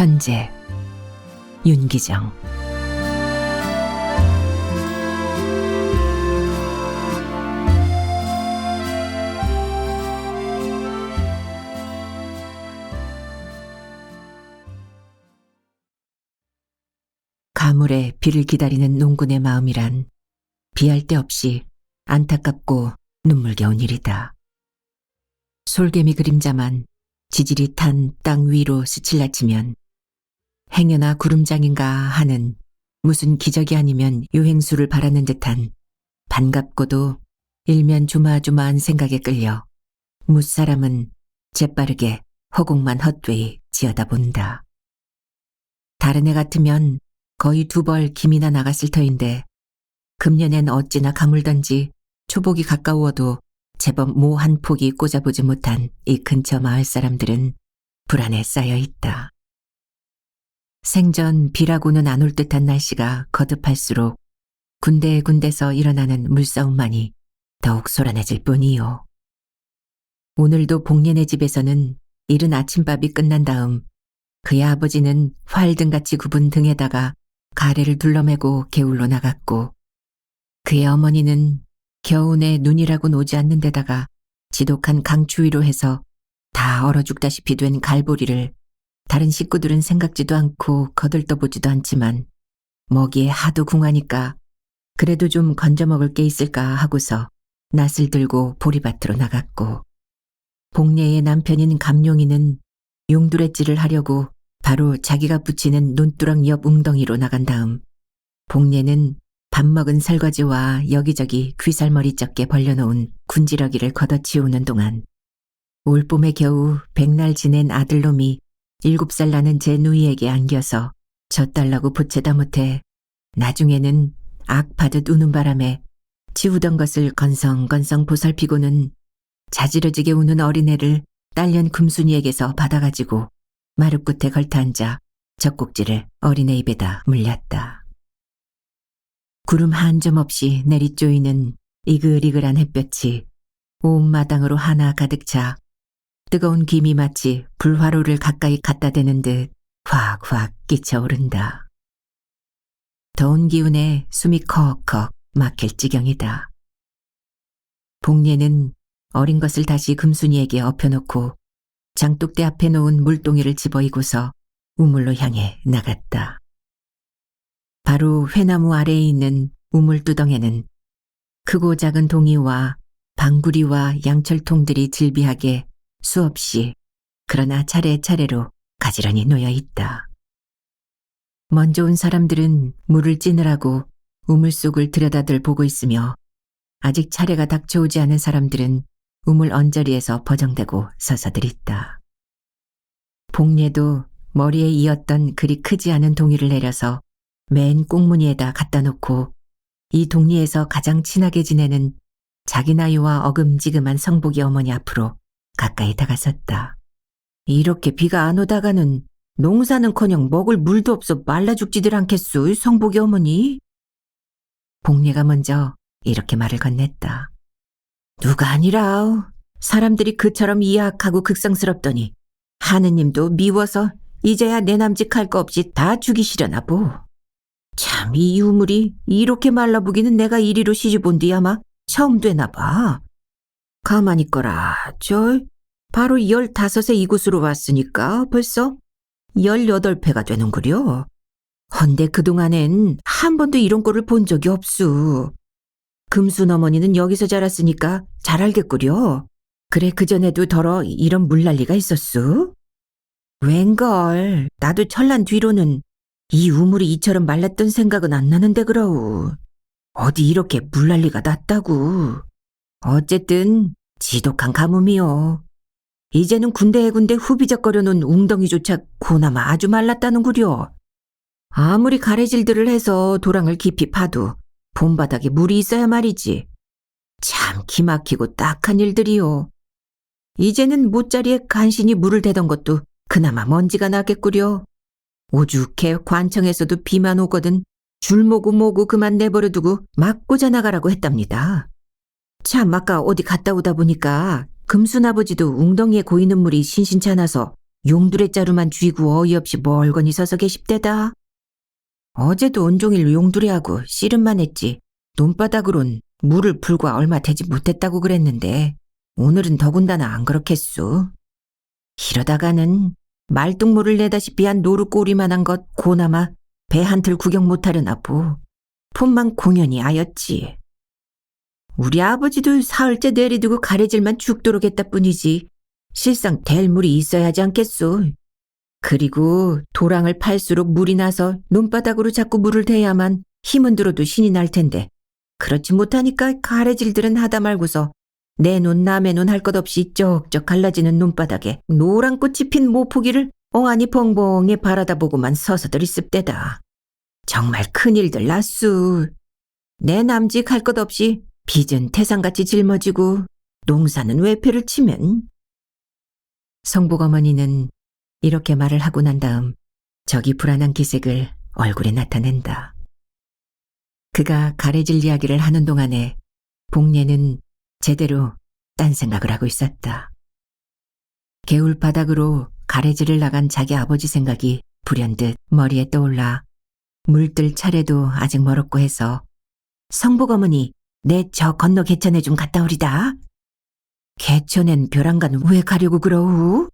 전제 윤기정. 가물에 비를 기다리는 농군의 마음이란 비할 데 없이 안타깝고 눈물겨운 일이다. 솔개미 그림자만 지질이 탄 땅 위로 스칠라치면 행여나 구름장인가 하는 무슨 기적이 아니면 유행수를 바라는 듯한 반갑고도 일면 조마조마한 생각에 끌려 무사람은 재빠르게 허공만 헛되이 지어다본다. 다른 애 같으면 거의 2벌 김이나 나갔을 터인데 금년엔 어찌나 가물던지 초복이 가까워도 제법 모 한 폭이 꽂아보지 못한 이 근처 마을 사람들은 불안에 쌓여 있다. 생전 비라고는 안 올 듯한 날씨가 거듭할수록 군데군데서 일어나는 물싸움만이 더욱 소란해질 뿐이요. 오늘도 복년의 집에서는 이른 아침밥이 끝난 다음 그의 아버지는 활등같이 굽은 등에다가 가래를 둘러매고 개울로 나갔고 그의 어머니는 겨우내 눈이라고는 오지 않는 데다가 지독한 강추위로 해서 다 얼어 죽다시피 된 갈보리를 다른 식구들은 생각지도 않고 거들떠보지도 않지만 먹이에 하도 궁하니까 그래도 좀 건져 먹을 게 있을까 하고서 낫을 들고 보리밭으로 나갔고 복례의 남편인 감룡이는 용두레질을 하려고 바로 자기가 붙이는 논두렁 옆 웅덩이로 나간 다음 복례는 밥 먹은 설거지와 여기저기 귀살머리 적게 벌려놓은 군지러기를 걷어치우는 동안 올봄에 겨우 100날 지낸 아들놈이 7살 나는 제 누이에게 안겨서 젖달라고 보채다 못해 나중에는 악 파듯 우는 바람에 치우던 것을 건성건성 보살피고는 자지러지게 우는 어린애를 딸년 금순이에게서 받아가지고 마룻끝에 걸터앉아 젖꼭지를 어린애 입에다 물렸다. 구름 한 점 없이 내리쪼이는 이글이글한 햇볕이 온 마당으로 하나 가득 차 뜨거운 김이 마치 불화로를 가까이 갖다 대는 듯 확확 끼쳐오른다. 더운 기운에 숨이 컥컥 막힐 지경이다. 복례는 어린 것을 다시 금순이에게 엎혀놓고 장독대 앞에 놓은 물동이를 집어이고서 우물로 향해 나갔다. 바로 회나무 아래에 있는 우물두덩에는 크고 작은 동이와 방구리와 양철통들이 질비하게 수없이 그러나 차례차례로 가지런히 놓여 있다. 먼저 온 사람들은 물을 찌느라고 우물 속을 들여다들 보고 있으며 아직 차례가 닥쳐오지 않은 사람들은 우물 언저리에서 버정대고 서서들 있다. 복례도 머리에 이었던 그리 크지 않은 동이를 내려서 맨 꽁무니에다 갖다 놓고 이 동리에서 가장 친하게 지내는 자기 나이와 어금지금한 성복이 어머니 앞으로 가까이 다가섰다. 이렇게 비가 안 오다가는 농사는커녕 먹을 물도 없어 말라 죽지들 않겠소, 성복이 어머니? 복례가 먼저 이렇게 말을 건넸다. 누가 아니라우. 사람들이 그처럼 이악하고 극성스럽더니 하느님도 미워서 이제야 내남직할 거 없이 다 죽이시려나 보. 참 이 우물이 이렇게 말라보기는 내가 이리로 시집온 뒤 아마 처음 되나 봐. 가만히 있거라. 저 바로 15에 이곳으로 왔으니까 벌써 18패가 되는구려. 헌데 그동안엔 한 번도 이런 꼴을 본 적이 없수. 금순 어머니는 여기서 자랐으니까 잘 알겠구려. 그래 그전에도 더러 이런 물난리가 있었수? 웬걸 나도 철난 뒤로는 이 우물이 이처럼 말랐던 생각은 안 나는데 그러우. 어디 이렇게 물난리가 났다구. 어쨌든 지독한 가뭄이요. 이제는 군데군데 후비적거려 놓은 웅덩이조차 고나마 아주 말랐다는구려. 아무리 가래질들을 해서 도랑을 깊이 파도 봄바닥에 물이 있어야 말이지. 참 기막히고 딱한 일들이요. 이제는 못자리에 간신히 물을 대던 것도 그나마 먼지가 나겠구려. 오죽해 관청에서도 비만 오거든 줄모고 뭐고 그만 내버려두고 막 꽂아나가라고 했답니다. 참 아까 어디 갔다 오다 보니까 금순아버지도 웅덩이에 고이는 물이 신신치 않아서 용두레 자루만 쥐고 어이없이 멀거니 서서 계십대다. 어제도 온종일 용두레하고 씨름만 했지 논바닥으론 물을 불과 얼마 되지 못했다고 그랬는데 오늘은 더군다나 안 그렇겠소. 이러다가는 말뚝물을 내다시피 한 노루꼬리만한 것 고나마 배 한틀 구경 못하려나 보. 폰만 공연히 아였지. 우리 아버지도 사흘째 내리두고 가래질만 죽도록 했다 뿐이지 실상 댈 물이 있어야 하지 않겠소. 그리고 도랑을 팔수록 물이 나서 논바닥으로 자꾸 물을 대야만 힘은 들어도 신이 날 텐데 그렇지 못하니까 가래질들은 하다 말고서 내 논 남의 논 할 것 없이 쩍쩍 갈라지는 논바닥에 노란 꽃이 핀 모포기를 어안이 벙벙해 바라다 보고만 서서들 있습대다. 정말 큰일들 났수. 내 남직 할 것 없이 빚은 태산같이 짊어지고 농사는 외표를 치면. 성복 어머니는 이렇게 말을 하고 난 다음 저기 불안한 기색을 얼굴에 나타낸다. 그가 가래질 이야기를 하는 동안에 복례는 제대로 딴 생각을 하고 있었다. 개울 바닥으로 가래질을 나간 자기 아버지 생각이 불현듯 머리에 떠올라 물들 차례도 아직 멀었고 해서 성복 어머니 내 저 건너 개천에 좀 갔다 오리다. 개천엔 벼랑간 왜 가려고 그러우?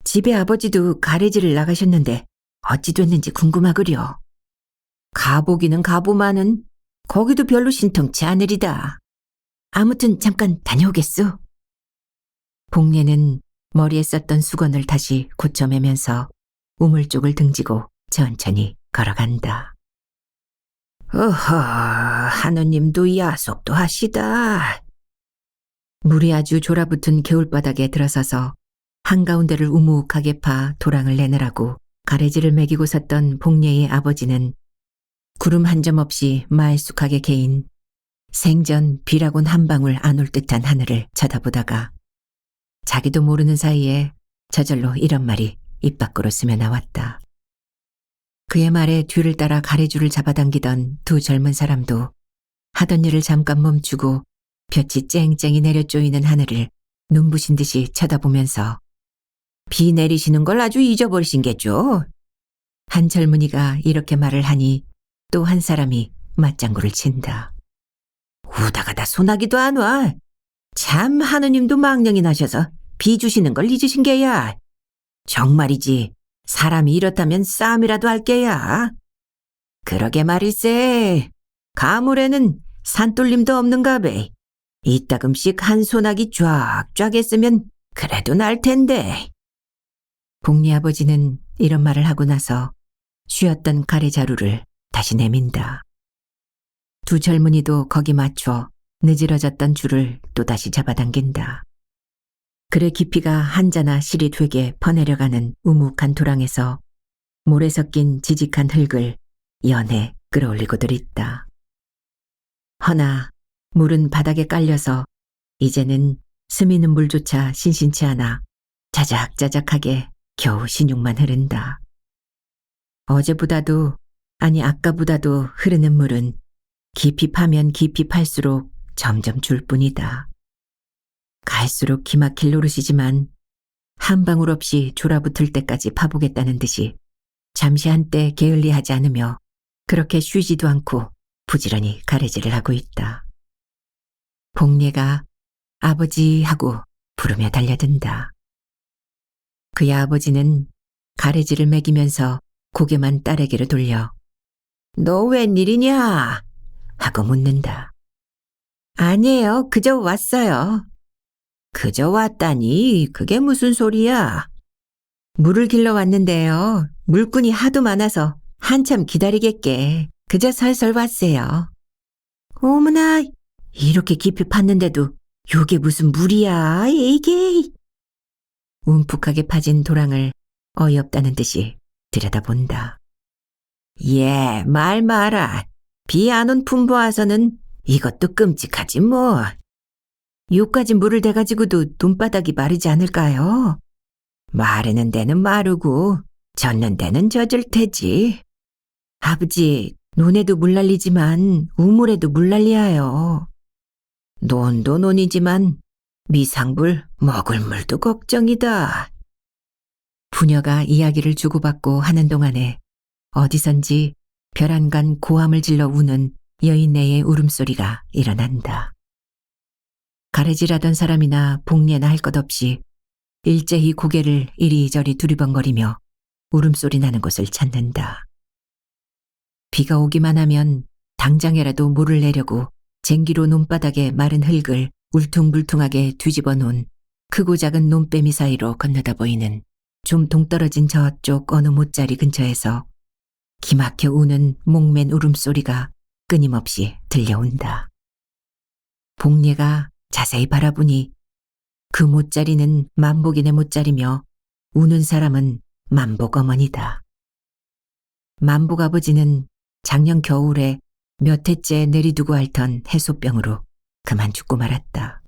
집에 아버지도 가래질을 나가셨는데 어찌 됐는지 궁금하구려. 가보기는 가보마는 거기도 별로 신통치 않으리다. 아무튼 잠깐 다녀오겠소. 복례는 머리에 썼던 수건을 다시 고쳐매면서 우물 쪽을 등지고 천천히 걸어간다. 어허, 하느님도 야속도 하시다. 물이 아주 졸아붙은 개울바닥에 들어서서 한가운데를 우묵하게 파 도랑을 내느라고 가래질을 매기고 섰던 복례의 아버지는 구름 한 점 없이 말쑥하게 개인 생전 비라곤 한 방울 안 올 듯한 하늘을 쳐다보다가 자기도 모르는 사이에 저절로 이런 말이 입 밖으로 스며 나왔다. 그의 말에 뒤를 따라 가래줄을 잡아당기던 두 젊은 사람도 하던 일을 잠깐 멈추고 볕이 쨍쨍이 내려 쪼이는 하늘을 눈부신 듯이 쳐다보면서 비 내리시는 걸 아주 잊어버리신 게죠. 한 젊은이가 이렇게 말을 하니 또 한 사람이 맞장구를 친다. 오다가다 소나기도 안 와. 참 하느님도 망령이 나셔서 비 주시는 걸 잊으신 게야. 정말이지 사람이 이렇다면 싸움이라도 할 게야. 그러게 말일세. 가물에는 산돌림도 없는가베. 이따금씩 한 소나기 쫙쫙 했으면 그래도 날 텐데. 복리 아버지는 이런 말을 하고 나서 쉬었던 가래자루를 다시 내민다. 두 젊은이도 거기 맞춰 느지러졌던 줄을 또다시 잡아당긴다. 그의 깊이가 한자나 실이 되게 퍼내려가는 우묵한 도랑에서 모래 섞인 지직한 흙을 연해 끌어올리고들 있다. 허나 물은 바닥에 깔려서 이제는 스미는 물조차 신신치 않아 자작자작하게 겨우 신육만 흐른다. 어제보다도 아니 아까보다도 흐르는 물은 깊이 파면 깊이 팔수록 점점 줄 뿐이다. 갈수록 기막힐 노릇이지만 한 방울 없이 졸아붙을 때까지 파보겠다는 듯이 잠시 한때 게을리하지 않으며 그렇게 쉬지도 않고 부지런히 가래질을 하고 있다. 복례가 아버지 하고 부르며 달려든다. 그의 아버지는 가래질을 매기면서 고개만 딸에게로 돌려 너 웬일이냐? 하고 묻는다. 아니에요. 그저 왔어요. 그저 왔다니 그게 무슨 소리야? 물을 길러 왔는데요. 물꾼이 하도 많아서 한참 기다리겠게 그저 설설 왔어요. 어머나 이렇게 깊이 팠는데도 요게 무슨 물이야 이게. 움푹하게 파진 도랑을 어이없다는 듯이 들여다본다. 예, 말 마라. 비 안 온 품보 와서는 이것도 끔찍하지 뭐. 요까지 물을 대가지고도 눈바닥이 마르지 않을까요? 마르는 데는 마르고 젖는 데는 젖을 테지. 아버지, 논에도 물 날리지만 우물에도 물 날리하여. 논도 논이지만 미상불 먹을 물도 걱정이다. 부녀가 이야기를 주고받고 하는 동안에 어디선지 벼란간 고함을 질러 우는 여인네의 울음소리가 일어난다. 가래질하던 사람이나 복례나 할 것 없이 일제히 고개를 이리저리 두리번거리며 울음소리 나는 곳을 찾는다. 비가 오기만 하면 당장에라도 물을 내려고 쟁기로 논바닥에 마른 흙을 울퉁불퉁하게 뒤집어 놓은 크고 작은 논배미 사이로 건너다 보이는 좀 동떨어진 저쪽 어느 못자리 근처에서 기막혀 우는 목맨 울음소리가 끊임없이 들려온다. 복례가 자세히 바라보니 그 못자리는 만복인의 못자리며 우는 사람은 만복 어머니다. 만복 아버지는 작년 겨울에 몇 해째 내리두고 앓던 해소병으로 그만 죽고 말았다.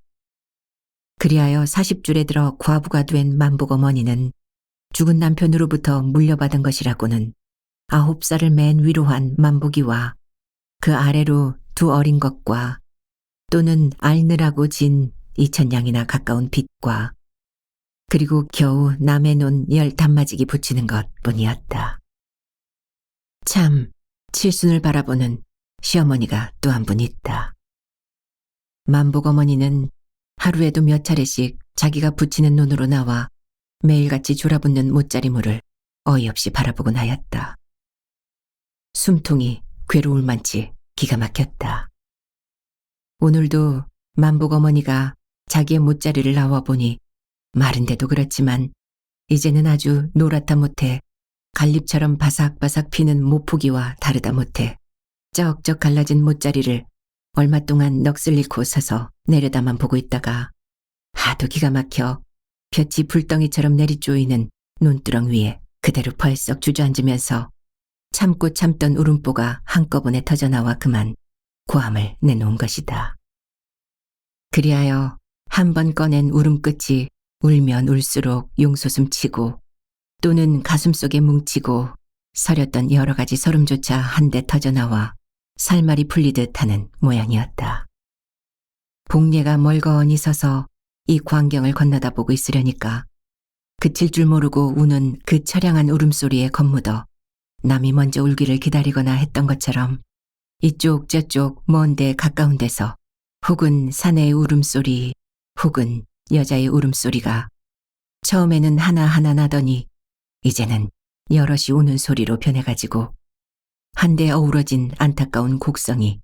그리하여 40줄에 들어 과부가 된 만복 어머니는 죽은 남편으로부터 물려받은 것이라고는 9살을 맨 위로 한 만복이와 그 아래로 두 어린 것과 또는 알느라고 진 2,000냥이나 가까운 빚과 그리고 겨우 남의 논 10단마지기 붙이는 것뿐이었다. 참 칠순을 바라보는 시어머니가 또 한 분 있다. 만복 어머니는 하루에도 몇 차례씩 자기가 붙이는 논으로 나와 매일같이 졸아붙는 못자리물을 어이없이 바라보곤 하였다. 숨통이 괴로울 만치 기가 막혔다. 오늘도 만복 어머니가 자기의 못자리를 나와보니 마른데도 그렇지만 이제는 아주 노랗다 못해 갈잎처럼 바삭바삭 피는 모포기와 다르다 못해 쩍쩍 갈라진 못자리를 얼마 동안 넋을 잃고 서서 내려다만 보고 있다가 하도 기가 막혀 볕이 불덩이처럼 내리쪼이는 논두렁 위에 그대로 벌썩 주저앉으면서 참고 참던 울음보가 한꺼번에 터져나와 그만 고함을 내놓은 것이다. 그리하여 한 번 꺼낸 울음끝이 울면 울수록 용솟음 치고 또는 가슴속에 뭉치고 서렸던 여러 가지 서름조차 한데 터져나와 살말이 풀리듯 하는 모양이었다. 복례가 멀거니 서서 이 광경을 건너다 보고 있으려니까 그칠 줄 모르고 우는 그 처량한 울음소리에 겁묻어 남이 먼저 울기를 기다리거나 했던 것처럼 이쪽 저쪽 먼데 가까운 데서 혹은 사내의 울음소리 혹은 여자의 울음소리가 처음에는 하나하나 나더니 이제는 여럿이 우는 소리로 변해가지고 한데 어우러진 안타까운 곡성이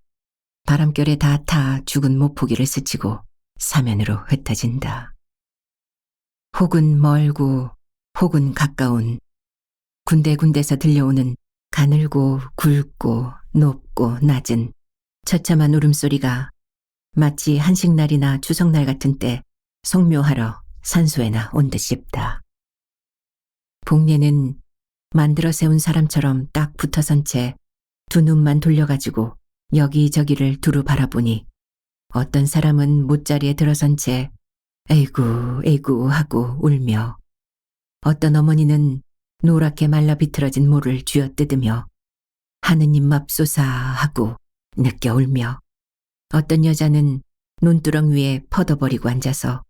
바람결에 다 타 죽은 모포기를 스치고 사면으로 흩어진다. 혹은 멀고 혹은 가까운 군데군데서 들려오는 가늘고 굵고 높고 낮은 처참한 울음소리가 마치 한식날이나 추석날 같은 때 성묘하러 산소에나 온 듯 싶다. 복례는 만들어 세운 사람처럼 딱 붙어선 채 두 눈만 돌려가지고 여기저기를 두루 바라보니 어떤 사람은 못자리에 들어선 채 에이구 에이구 하고 울며 어떤 어머니는 노랗게 말라 비틀어진 모를 쥐어뜯으며 하느님 맙소사 하고 느껴 울며 어떤 여자는 논두렁 위에 퍼져버리고 앉아서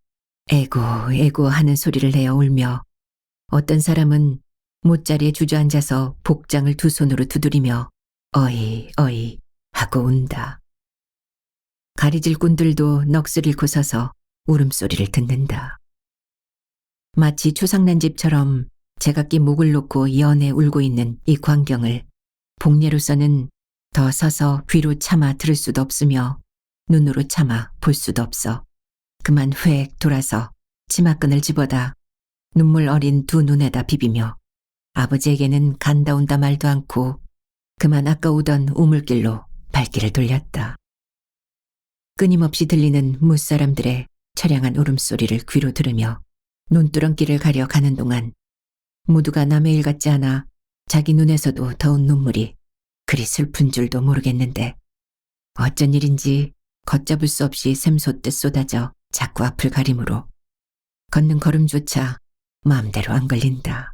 에고 에고 하는 소리를 내어 울며 어떤 사람은 못자리에 주저앉아서 복장을 두 손으로 두드리며 어이 어이 하고 운다. 가리질 꾼들도 넋을 잃고 서서 울음소리를 듣는다. 마치 추상난 집처럼 제각기 목을 놓고 연해 울고 있는 이 광경을 복례로서는 더 서서 귀로 참아 들을 수도 없으며 눈으로 참아 볼 수도 없어 그만 휙 돌아서 치마끈을 집어다 눈물 어린 두 눈에다 비비며 아버지에게는 간다 온다 말도 않고 그만 아까우던 우물길로 발길을 돌렸다. 끊임없이 들리는 무사람들의 처량한 울음소리를 귀로 들으며 논두렁길을 가려 가는 동안 모두가 남의 일 같지 않아 자기 눈에서도 더운 눈물이 그리 슬픈 줄도 모르겠는데 어쩐 일인지 걷잡을 수 없이 샘솟듯 쏟아져 자꾸 앞을 가림으로 걷는 걸음조차 마음대로 안 걸린다.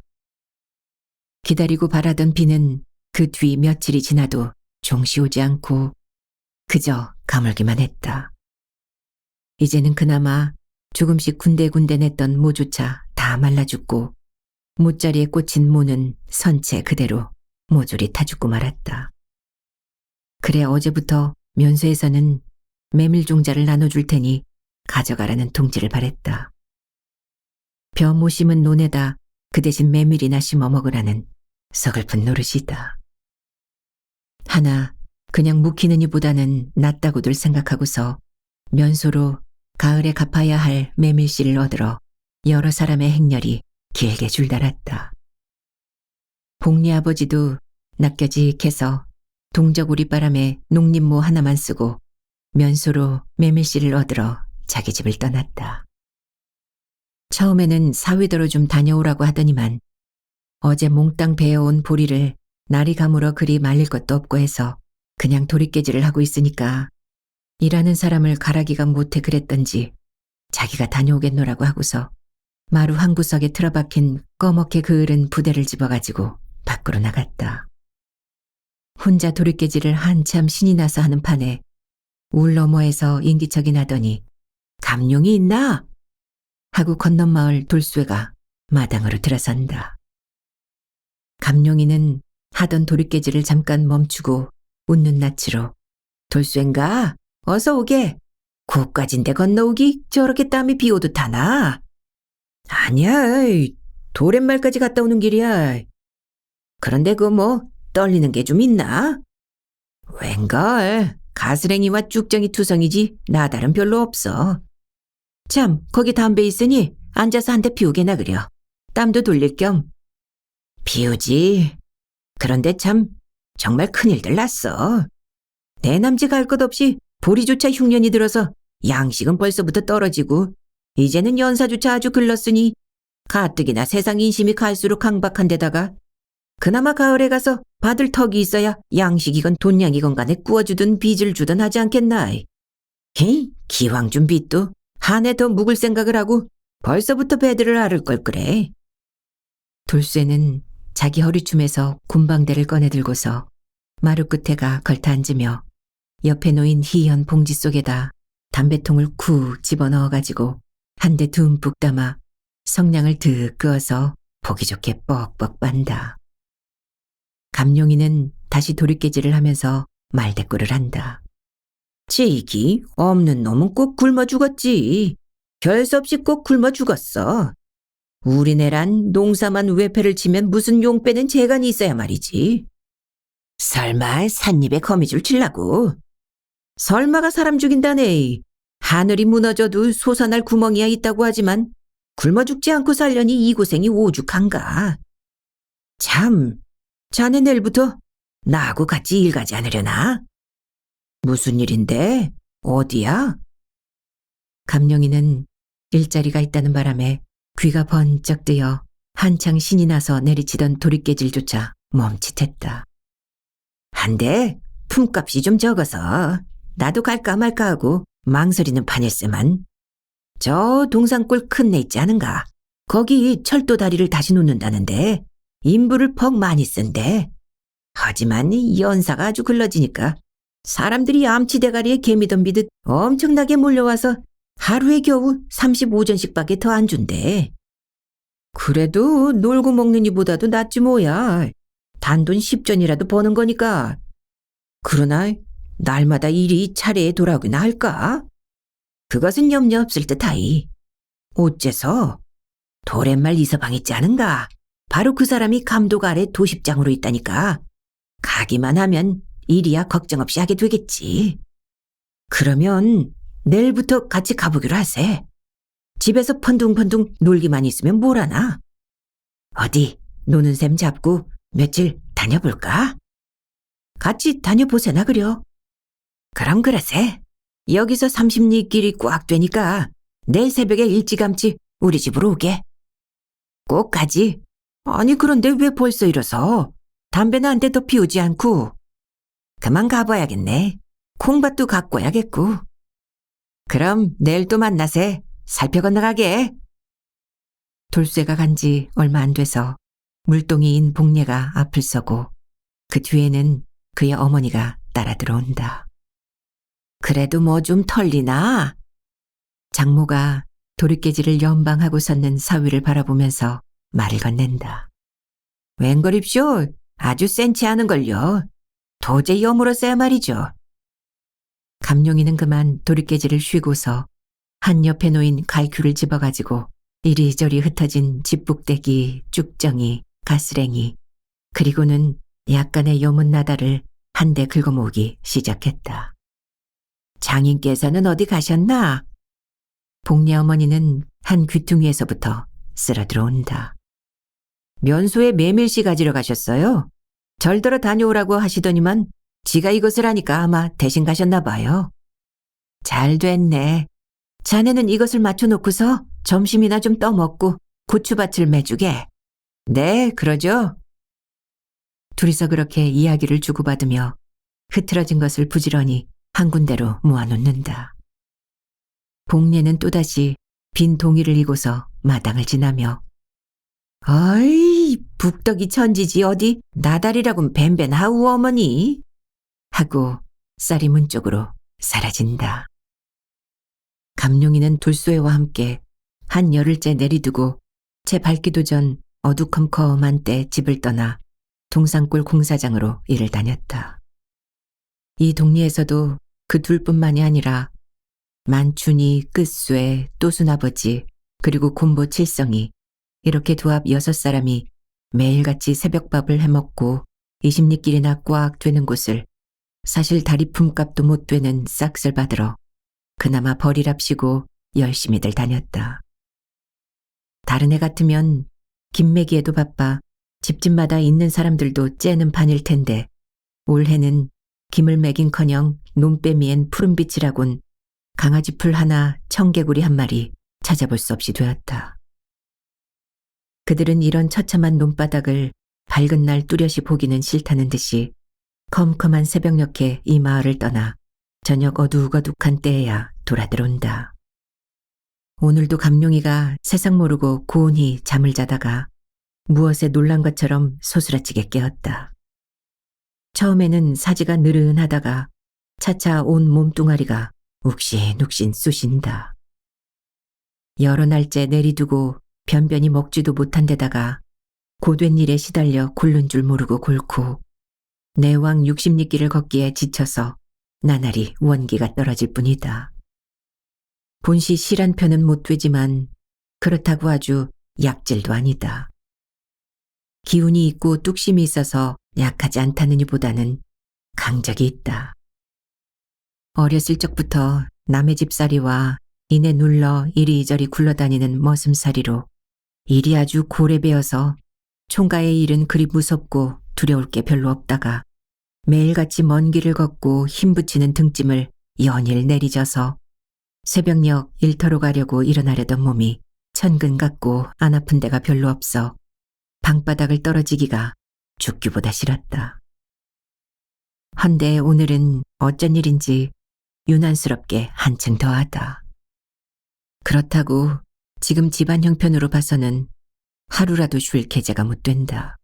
기다리고 바라던 비는 그 뒤 며칠이 지나도 종시 오지 않고 그저 가물기만 했다. 이제는 그나마 조금씩 군데군데 냈던 모조차 다 말라 죽고 못자리에 꽂힌 모는 선체 그대로 모조리 타 죽고 말았다. 그래 어제부터 면소에서는 메밀종자를 나눠줄 테니 가져가라는 통지를 발했다. 벼 못 심은 논에다 그 대신 메밀이나 심어 먹으라는 서글픈 노릇이다. 하나 그냥 묵히느니 보다는 낫다고들 생각하고서 면소로 가을에 갚아야 할 메밀씨를 얻으러 여러 사람의 행렬이 길게 줄달았다. 복리 아버지도 낚여직해서 동적 우리바람에 농림모 하나만 쓰고 면소로 메밀씨를 얻으러 자기 집을 떠났다. 처음에는 사위더러 좀 다녀오라고 하더니만 어제 몽땅 베어온 보리를 날이 가물어 그리 말릴 것도 없고 해서 그냥 도리깨질을 하고 있으니까 일하는 사람을 가라기가 못해 그랬던지 자기가 다녀오겠노라고 하고서 마루 한 구석에 틀어박힌 꺼멓게 그을은 부대를 집어가지고 밖으로 나갔다. 혼자 도리깨질을 한참 신이 나서 하는 판에 울 너머에서 인기척이 나더니 감룡이 있나? 하고 건넌마을 돌쇠가 마당으로 들어선다. 감룡이는 하던 도리깨질을 잠깐 멈추고 웃는 낯으로 돌쇠인가? 어서 오게. 고까진데 건너오기 저렇게 땀이 비오도 타나? 아니야. 도렛말까지 갔다 오는 길이야. 그런데 그거 뭐 떨리는 게 좀 있나? 웬걸 가스랭이와 쭉정이 투성이지 나달은 별로 없어. 참 거기 담배 있으니 앉아서 한 대 피우게나 그려. 땀도 돌릴 겸. 피우지. 그런데 참 정말 큰일들 났어. 내 남지 갈 것 없이 보리조차 흉년이 들어서 양식은 벌써부터 떨어지고 이제는 연사조차 아주 글렀으니 가뜩이나 세상 인심이 갈수록 강박한 데다가 그나마 가을에 가서 받을 턱이 있어야 양식이건 돈냥이건 간에 구워주든 빚을 주든 하지 않겠나. 기왕 준 빚도 한 해 더 묵을 생각을 하고 벌써부터 배들을 앓을 걸 그래. 돌쇠는 자기 허리춤에서 군방대를 꺼내들고서 마루 끝에가 걸터 앉으며 옆에 놓인 희연 봉지 속에다 담배통을 쿡 집어넣어가지고 한 대 듬뿍 담아 성냥을 득 그어서 보기 좋게 뻑뻑 빤다. 감룡이는 다시 도리깨질을 하면서 말대꾸를 한다. 지기 없는 놈은 꼭 굶어 죽었지. 별 수 없이 꼭 굶어 죽었어. 우리네란 농사만 외패를 치면 무슨 용빼는 재간이 있어야 말이지. 설마 삿입에 거미줄 칠라고. 설마가 사람 죽인다네. 하늘이 무너져도 솟아날 구멍이야 있다고 하지만 굶어 죽지 않고 살려니 이 고생이 오죽한가. 참, 자네 내일부터 나하고 같이 일 가지 않으려나? 무슨 일인데? 어디야? 감룡이는 일자리가 있다는 바람에 귀가 번쩍 뜨여 한창 신이 나서 내리치던 도리깨질조차 멈칫했다. 한데 품값이 좀 적어서 나도 갈까 말까 하고 망설이는 판일세만. 저 동산골 큰 내 있지 않은가? 거기 철도 다리를 다시 놓는다는데 인부를 퍽 많이 쓴대. 하지만 이 연사가 아주 글러지니까 사람들이 암치대가리에 개미 덤비듯 엄청나게 몰려와서 하루에 겨우 35전씩밖에 더 안 준대. 그래도 놀고 먹는 이보다도 낫지 뭐야. 단돈 10전이라도 버는 거니까. 그러나 날마다 일이 차례에 돌아오기나 할까? 그것은 염려 없을 듯하이. 어째서? 도렛말 이서방 있지 않은가? 바로 그 사람이 감독 아래 도십장으로 있다니까. 가기만 하면 일이야 걱정 없이 하게 되겠지. 그러면 내일부터 같이 가보기로 하세. 집에서 펀둥펀둥 놀기만 있으면 뭘하나? 어디 노는 셈 잡고 며칠 다녀볼까? 같이 다녀보세나 그려. 그럼 그러세. 여기서 30리 길이 꽉 되니까 내일 새벽에 일찌감치 우리 집으로 오게. 꼭 가지. 아니 그런데 왜 벌써 이러서? 담배는 한 대 더 피우지 않고. 그만 가봐야겠네. 콩밭도 갖고 와야겠고. 그럼 내일 또 만나세. 살펴 건너가게. 돌쇠가 간 지 얼마 안 돼서 물동이인 복례가 앞을 서고 그 뒤에는 그의 어머니가 따라 들어온다. 그래도 뭐 좀 털리나? 장모가 도리깨질을 연방하고 섰는 사위를 바라보면서 말을 건넨다. 웬걸입쇼? 아주 센치 않은걸요. 도저히 여물었어야 말이죠. 감룡이는 그만 도리깨질을 쉬고서 한 옆에 놓인 갈퀴를 집어가지고 이리저리 흩어진 집북대기, 쭉정이, 가스랭이, 그리고는 약간의 여문 나다를 한데 긁어모으기 시작했다. 장인께서는 어디 가셨나? 복례 어머니는 한 귀퉁이에서부터 쓸어 들어온다. 면소에 메밀씨 가지러 가셨어요? 절더러 다녀오라고 하시더니만 지가 이것을 하니까 아마 대신 가셨나 봐요. 잘 됐네. 자네는 이것을 맞춰놓고서 점심이나 좀 떠먹고 고추밭을 매주게. 네, 그러죠. 둘이서 그렇게 이야기를 주고받으며 흐트러진 것을 부지런히 한 군데로 모아놓는다. 복례는 또다시 빈 동이를 이고서 마당을 지나며 어이, 북덕이 천지지 어디 나달이라곤 뱀뱀하우 어머니 하고 쌀이 문 쪽으로 사라진다. 감룡이는 돌소애와 함께 한 열흘째 내리두고 채 밝기도 전 어두컴컴한 때 집을 떠나 동산골 공사장으로 일을 다녔다. 이 동리에서도 그 둘뿐만이 아니라 만춘이, 끝쇠, 또순아버지 그리고 곰보 칠성이 이렇게 두 합 6사람이 매일같이 새벽밥을 해먹고 20리길이나 꽉 되는 곳을 사실 다리 품값도 못 되는 싹쓸 받으러 그나마 벌이랍시고 열심히들 다녔다. 다른 해 같으면 김매기에도 바빠 집집마다 있는 사람들도 째는 판일 텐데 올해는 김을 매긴커녕 논빼미엔 푸른빛이라곤 강아지 풀 하나, 청개구리 한 마리 찾아볼 수 없이 되었다. 그들은 이런 처참한 논바닥을 밝은 날 뚜렷이 보기는 싫다는 듯이 컴컴한 새벽녘에 이 마을을 떠나 저녁 어둑어둑한 때에야 돌아들어온다. 오늘도 감룡이가 세상 모르고 고운히 잠을 자다가 무엇에 놀란 것처럼 소스라치게 깨었다. 처음에는 사지가 느른하다가 차차 온 몸뚱아리가 욱신욱신 쑤신다. 여러 날째 내리두고 변변히 먹지도 못한 데다가 고된 일에 시달려 굴른 줄 모르고 골고 내왕 60리길을 걷기에 지쳐서 나날이 원기가 떨어질 뿐이다. 본시 실한 편은 못 되지만 그렇다고 아주 약질도 아니다. 기운이 있고 뚝심이 있어서 약하지 않다느니보다는 강적이 있다. 어렸을 적부터 남의 집살이와 이내 눌러 이리저리 굴러다니는 머슴살이로 일이 아주 고래 배어서 총가의 일은 그리 무섭고 두려울 게 별로 없다가 매일같이 먼 길을 걷고 힘붙이는 등짐을 연일 내리져서 새벽녘 일터로 가려고 일어나려던 몸이 천근 같고 안 아픈 데가 별로 없어 방바닥을 떨어지기가 죽기보다 싫었다. 헌데 오늘은 어쩐 일인지 유난스럽게 한층 더하다. 그렇다고 지금 집안 형편으로 봐서는 하루라도 쉴 계제가 못 된다.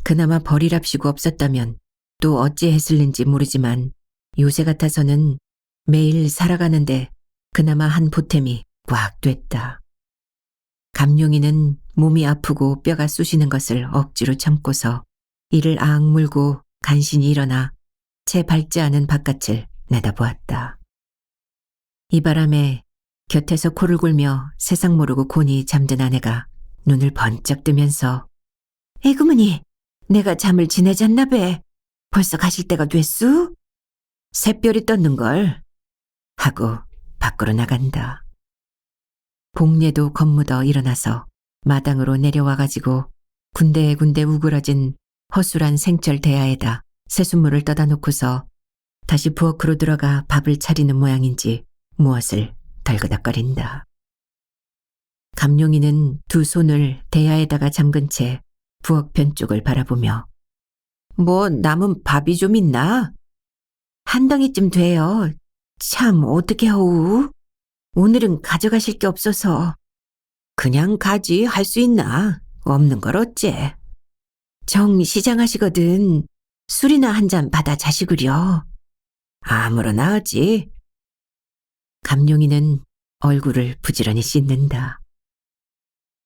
그나마 벌이랍시고 없었다면 또 어찌했을는지 모르지만 요새 같아서는 매일 살아가는데 그나마 한 보탬이 꽉 됐다. 감룡이는 몸이 아프고 뼈가 쑤시는 것을 억지로 참고서 이를 악물고 간신히 일어나 채 밝지 않은 바깥을 내다보았다. 이 바람에 곁에서 코를 골며 세상 모르고 곤히 잠든 아내가 눈을 번쩍 뜨면서 에구머니, 내가 잠을 지내잤나 배. 벌써 가실 때가 됐수? 새별이 떴는걸. 하고 밖으로 나간다. 복례도 겁묻어 일어나서 마당으로 내려와가지고 군데군데 우그러진 허술한 생철 대야에다 새순물을 떠다 놓고서 다시 부엌으로 들어가 밥을 차리는 모양인지 무엇을 덜그덕거린다. 감룡이는 두 손을 대야에다가 잠근 채 부엌 편 쪽을 바라보며 뭐 남은 밥이 좀 있나? 한 덩이쯤 돼요. 참 어떻게 하우? 오늘은 가져가실 게 없어서. 그냥 가지 할 수 있나? 없는 걸 어째? 정 시장하시거든. 술이나 한 잔 받아 자시구려. 아무러나 하지. 감룡이는 얼굴을 부지런히 씻는다.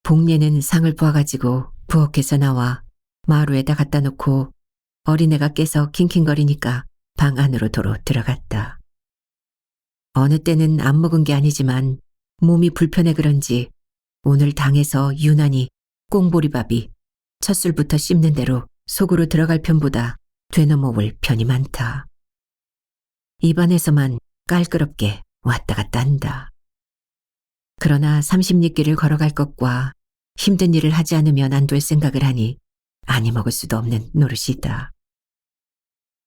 복례는 상을 보아가지고 부엌에서 나와 마루에다 갖다 놓고 어린애가 깨서 킹킹거리니까 방 안으로 도로 들어갔다. 어느 때는 안 먹은 게 아니지만 몸이 불편해 그런지 오늘 당에서 유난히 꽁보리밥이 첫 술부터 씹는 대로 속으로 들어갈 편보다 되넘어올 편이 많다. 입안에서만 깔끄럽게 왔다 갔다 한다. 그러나 30리길을 걸어갈 것과 힘든 일을 하지 않으면 안 될 생각을 하니 아니 먹을 수도 없는 노릇이다.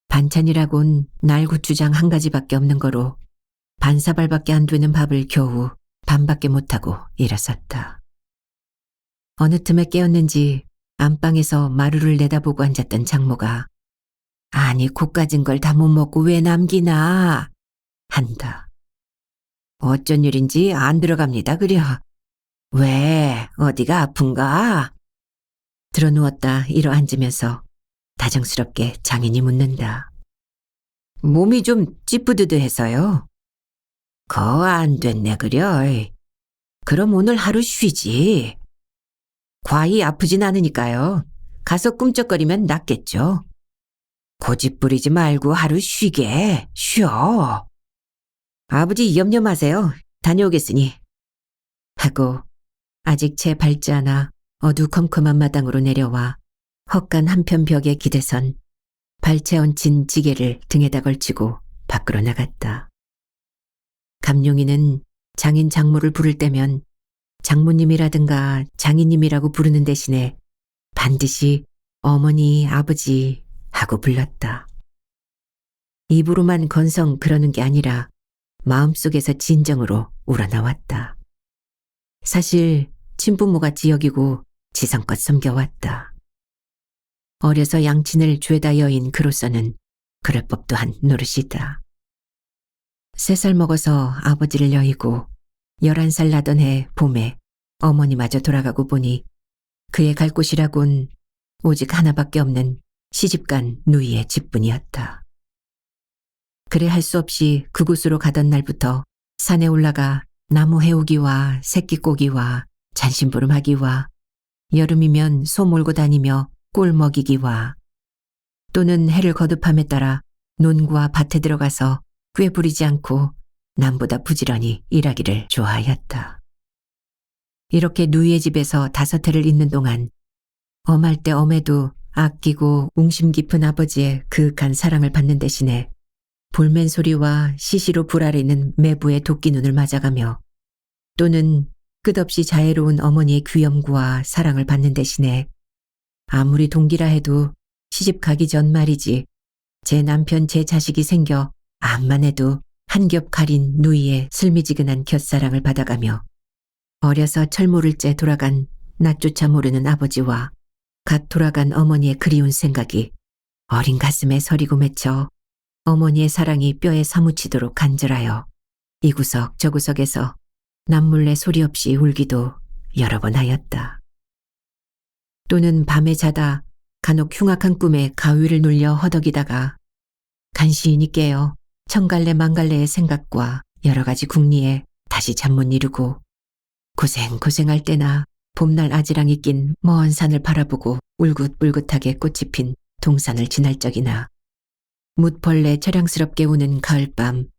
반찬이라곤 날고추장 한 가지밖에 없는 거로 반사발밖에 안 되는 밥을 겨우 반밖에 못하고 일어섰다. 어느 틈에 깨었는지 안방에서 마루를 내다보고 앉았던 장모가 아니 고까진 걸 다 못 먹고 왜 남기나 한다. 어쩐 일인지 안 들어갑니다 그려. 왜 어디가 아픈가? 들어누웠다 일어 앉으면서 다정스럽게 장인이 묻는다. 몸이 좀 찌뿌드드해서요. 거 안 됐네 그려. 그럼 오늘 하루 쉬지. 과히 아프진 않으니까요. 가서 꿈쩍거리면 낫겠죠. 고집 부리지 말고 하루 쉬게. 쉬어. 아버지 염려 마세요. 다녀오겠으니. 하고 아직 채 밝지 않아 어두컴컴한 마당으로 내려와 헛간 한편 벽에 기대선 발채 얹힌 지게를 등에다 걸치고 밖으로 나갔다. 감룡이는 장인 장모를 부를 때면 장모님이라든가 장인님이라고 부르는 대신에 반드시 어머니, 아버지 하고 불렀다. 입으로만 건성 그러는 게 아니라 마음속에서 진정으로 우러나왔다. 사실 친부모같이 여기고 지성껏 섬겨왔다. 어려서 양친을 죄다 여인 그로서는 그럴 법도 한 노릇이다. 3살 먹어서 아버지를 여의고 11살 나던 해 봄에 어머니마저 돌아가고 보니 그의 갈 곳이라곤 오직 하나밖에 없는 시집간 누이의 집뿐이었다. 그래 할 수 없이 그곳으로 가던 날부터 산에 올라가 나무 해우기와 새끼 꼬기와 잔심부름하기와 여름이면 소 몰고 다니며 꿀 먹이기와 또는 해를 거듭함에 따라 논과 밭에 들어가서 꾀부리지 않고 남보다 부지런히 일하기를 좋아하였다. 이렇게 누이의 집에서 5해를 있는 동안 엄할 때 엄해도 아끼고 웅심 깊은 아버지의 그윽한 사랑을 받는 대신에 볼멘 소리와 시시로 불아리는 매부의 도끼눈을 맞아가며 또는 끝없이 자애로운 어머니의 귀염구와 사랑을 받는 대신에 아무리 동기라 해도 시집 가기 전 말이지 제 남편 제 자식이 생겨 암만 해도 한 겹 가린 누이의 슬미지근한 곁사랑을 받아가며 어려서 철모를 째 돌아간 낯조차 모르는 아버지와 갓 돌아간 어머니의 그리운 생각이 어린 가슴에 서리고 맺혀 어머니의 사랑이 뼈에 사무치도록 간절하여 이구석 저구석에서 남몰래 소리 없이 울기도 여러 번 하였다. 또는 밤에 자다 간혹 흉악한 꿈에 가위를 눌려 허덕이다가 간신히 깨어 천갈래 만갈래의 생각과 여러 가지 궁리에 다시 잠 못 이루고 고생할 때나 봄날 아지랑이 낀 먼 산을 바라보고 울긋불긋하게 꽃이 핀 동산을 지날 적이나 묻벌레 처량스럽게 우는 가을밤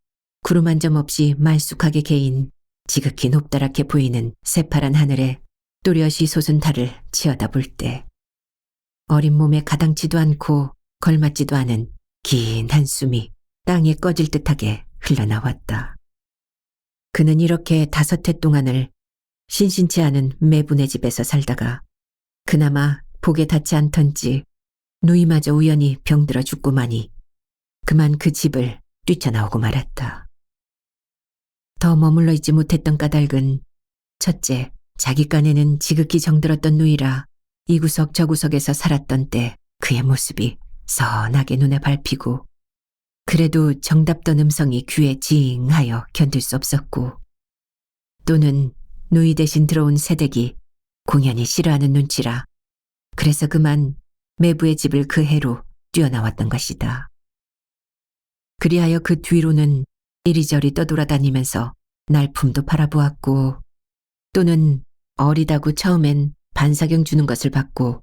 구름 한 점 없이 말쑥하게 개인 지극히 높다랗게 보이는 새파란 하늘에 또렷이 솟은 달을 치어다볼 때 어린 몸에 가당치도 않고 걸맞지도 않은 긴 한숨이 땅에 꺼질 듯하게 흘러나왔다. 그는 이렇게 5해 동안을 신신치 않은 매분의 집에서 살다가 그나마 복에 닿지 않던지 누이마저 우연히 병들어 죽고마니 그만 그 집을 뛰쳐나오고 말았다. 더 머물러 있지 못했던 까닭은 첫째, 자기 간에는 지극히 정들었던 누이라 이구석 저구석에서 살았던 때 그의 모습이 선하게 눈에 밟히고 그래도 정답던 음성이 귀에 징하여 견딜 수 없었고 또는 누이 대신 들어온 새댁이 공연히 싫어하는 눈치라 그래서 그만 매부의 집을 그 해로 뛰어나왔던 것이다. 그리하여 그 뒤로는 이리저리 떠돌아다니면서 날품도 팔아보았고 또는 어리다고 처음엔 반사경 주는 것을 받고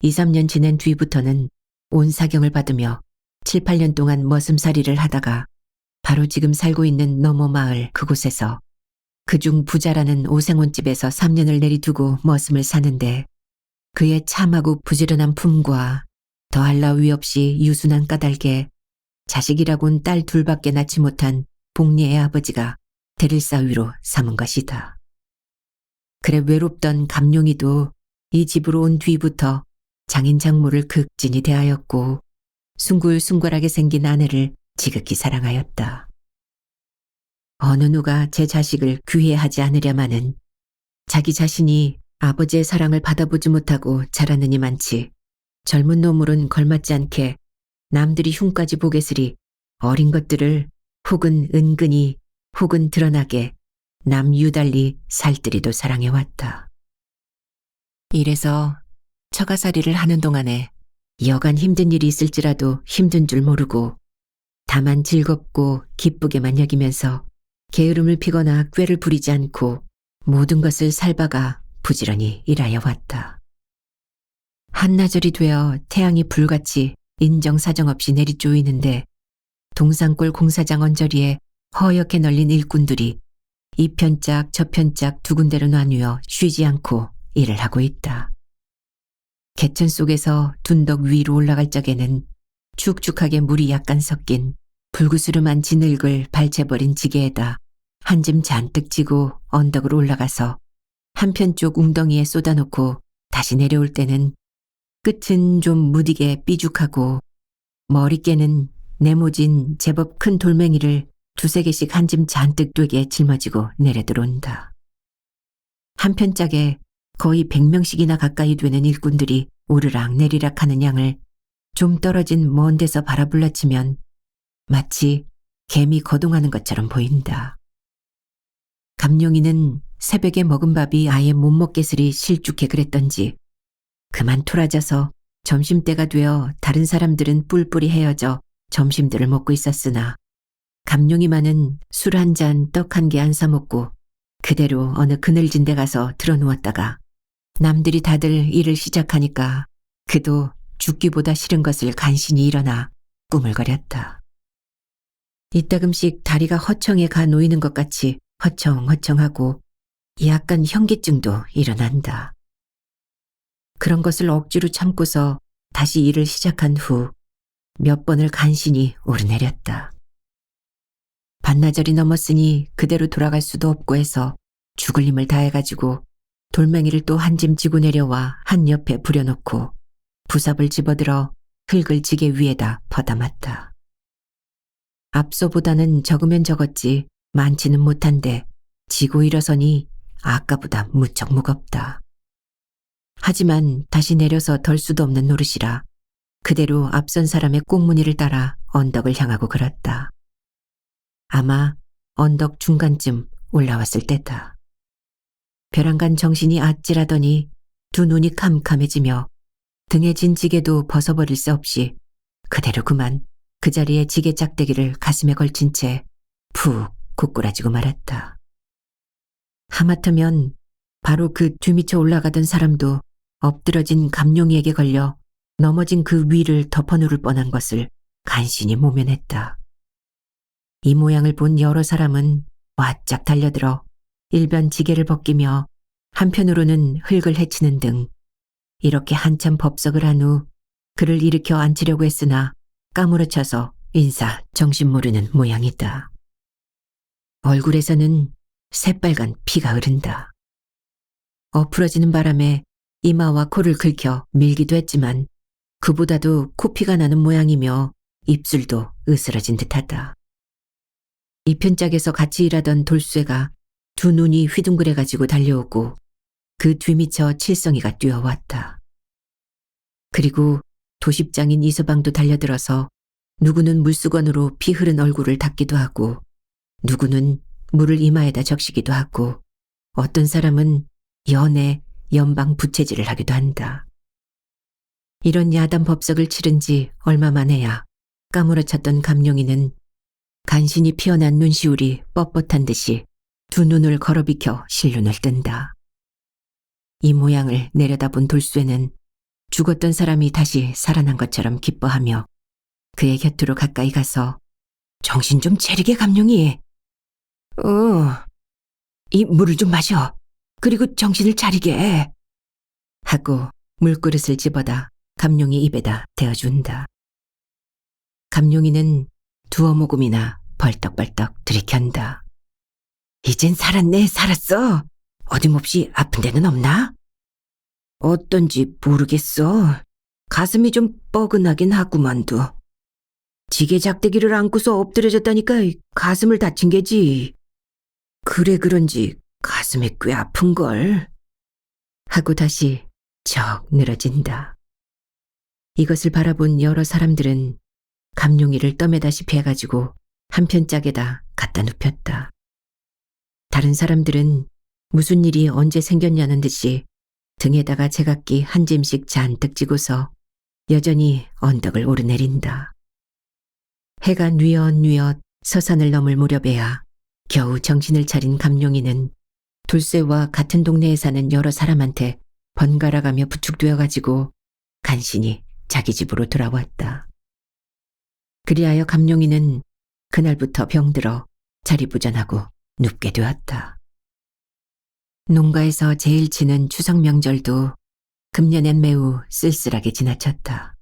2, 3년 지낸 뒤부터는 온 사경을 받으며 7, 8년 동안 머슴살이를 하다가 바로 지금 살고 있는 너머 마을 그곳에서 그중 부자라는 오생온집에서 3년을 내리두고 머슴을 사는데 그의 참하고 부지런한 품과 더할 나위 없이 유순한 까닭에 자식이라곤 딸 둘밖에 낳지 못한 복리의 아버지가 대릴사위로 삼은 것이다. 그래 외롭던 감룡이도 이 집으로 온 뒤부터 장인 장모를 극진히 대하였고 숭굴숭굴하게 생긴 아내를 지극히 사랑하였다. 어느 누가 제 자식을 귀해하지 않으려마는 자기 자신이 아버지의 사랑을 받아보지 못하고 자라느니 많지 젊은 놈으론 걸맞지 않게 남들이 흉까지 보겠으리 어린 것들을 혹은 은근히 혹은 드러나게 남 유달리 살뜰히도 사랑해왔다. 이래서 처가살이를 하는 동안에 여간 힘든 일이 있을지라도 힘든 줄 모르고 다만 즐겁고 기쁘게만 여기면서 게으름을 피거나 꾀를 부리지 않고 모든 것을 살바가 부지런히 일하여 왔다. 한나절이 되어 태양이 불같이 인정사정 없이 내리쪼이는데 동산골 공사장 언저리에 허옇게 널린 일꾼들이 이 편짝 저 편짝 두 군데로 나뉘어 쉬지 않고 일을 하고 있다. 개천 속에서 둔덕 위로 올라갈 적에는 축축하게 물이 약간 섞인 불구스름한 진흙을 발채버린 지게에다 한 짐 잔뜩 지고 언덕으로 올라가서 한편쪽 웅덩이에 쏟아놓고 다시 내려올 때는 끝은 좀 무디게 삐죽하고 머리께는 네모진 제법 큰 돌멩이를 두세 개씩 한 짐 잔뜩 되게 짊어지고 내려들어온다. 한편 짝에 거의 100명씩이나 가까이 되는 일꾼들이 오르락 내리락 하는 양을 좀 떨어진 먼 데서 바라불라치면 마치 개미 거동하는 것처럼 보인다. 감룡이는 새벽에 먹은 밥이 아예 못 먹겠으리 실죽해 그랬던지 그만 토라져서 점심때가 되어 다른 사람들은 뿔뿔이 헤어져 점심들을 먹고 있었으나 감룡이만은 술 한 잔 떡 한 개 안 사먹고 그대로 어느 그늘진 데 가서 들어누웠다가 남들이 다들 일을 시작하니까 그도 죽기보다 싫은 것을 간신히 일어나 꾸물거렸다. 이따금씩 다리가 허청에 가 놓이는 것 같이 허청허청하고 약간 현기증도 일어난다. 그런 것을 억지로 참고서 다시 일을 시작한 후 몇 번을 간신히 오르내렸다. 반나절이 넘었으니 그대로 돌아갈 수도 없고 해서 죽을 힘을 다해가지고 돌멩이를 또 한 짐 지고 내려와 한 옆에 부려놓고 부삽을 집어들어 흙을 지게 위에다 퍼담았다. 앞서보다는 적으면 적었지 많지는 못한데 지고 일어서니 아까보다 무척 무겁다. 하지만 다시 내려서 덜 수도 없는 노릇이라 그대로 앞선 사람의 꽁무니를 따라 언덕을 향하고 걸었다. 아마 언덕 중간쯤 올라왔을 때다. 벼랑간 정신이 아찔하더니 두 눈이 캄캄해지며 등에 진 지게도 벗어버릴 새 없이 그대로 그만 그 자리에 지게 짝대기를 가슴에 걸친 채 푹 고꾸라지고 말았다. 하마터면 바로 그 뒤미쳐 올라가던 사람도 엎드러진 감룡이에게 걸려 넘어진 그 위를 덮어누를 뻔한 것을 간신히 모면했다. 이 모양을 본 여러 사람은 와짝 달려들어 일변 지게를 벗기며 한편으로는 흙을 헤치는 등 이렇게 한참 법석을 한 후 그를 일으켜 앉히려고 했으나 까무러쳐서 인사 정신 모르는 모양이다. 얼굴에서는 새빨간 피가 흐른다. 엎으러지는 바람에 이마와 코를 긁혀 밀기도 했지만 그보다도 코피가 나는 모양이며 입술도 으스러진 듯하다. 이 편짝에서 같이 일하던 돌쇠가 두 눈이 휘둥그레가지고 달려오고 그 뒤미쳐 칠성이가 뛰어왔다. 그리고 도십장인 이서방도 달려들어서 누구는 물수건으로 피 흐른 얼굴을 닦기도 하고 누구는 물을 이마에다 적시기도 하고 어떤 사람은 연에 연방 부채질을 하기도 한다. 이런 야단 법석을 치른 지 얼마 만에야 까무러쳤던 감룡이는 간신히 피어난 눈시울이 뻣뻣한 듯이 두 눈을 걸어비켜 실눈을 뜬다. 이 모양을 내려다본 돌쇠는 죽었던 사람이 다시 살아난 것처럼 기뻐하며 그의 곁으로 가까이 가서 정신 좀 차리게 감룡이. 이 물을 좀 마셔. 그리고 정신을 차리게. 하고 물그릇을 집어다 감룡이 입에다 대어준다. 감룡이는 두어 모금이나 벌떡벌떡 들이켠다. 이젠 살았네, 살았어. 어김없이 아픈 데는 없나? 어떤지 모르겠어. 가슴이 좀 뻐근하긴 하구만도. 지게 작대기를 안고서 엎드려졌다니까 가슴을 다친 게지. 그래 그런지 가슴이 꽤 아픈걸. 하고 다시 적 늘어진다. 이것을 바라본 여러 사람들은 감룡이를 떠매다시피 해가지고 한편 짝에다 갖다 눕혔다. 다른 사람들은 무슨 일이 언제 생겼냐는 듯이 등에다가 제각기 한 짐씩 잔뜩 지고서 여전히 언덕을 오르내린다. 해가 뉘엿뉘엿 서산을 넘을 무렵에야 겨우 정신을 차린 감룡이는 돌쇠와 같은 동네에 사는 여러 사람한테 번갈아가며 부축되어가지고 간신히 자기 집으로 돌아왔다. 그리하여 감룡이는 그날부터 병들어 자리부전하고 눕게 되었다. 농가에서 제일 치는 추석 명절도 금년엔 매우 쓸쓸하게 지나쳤다.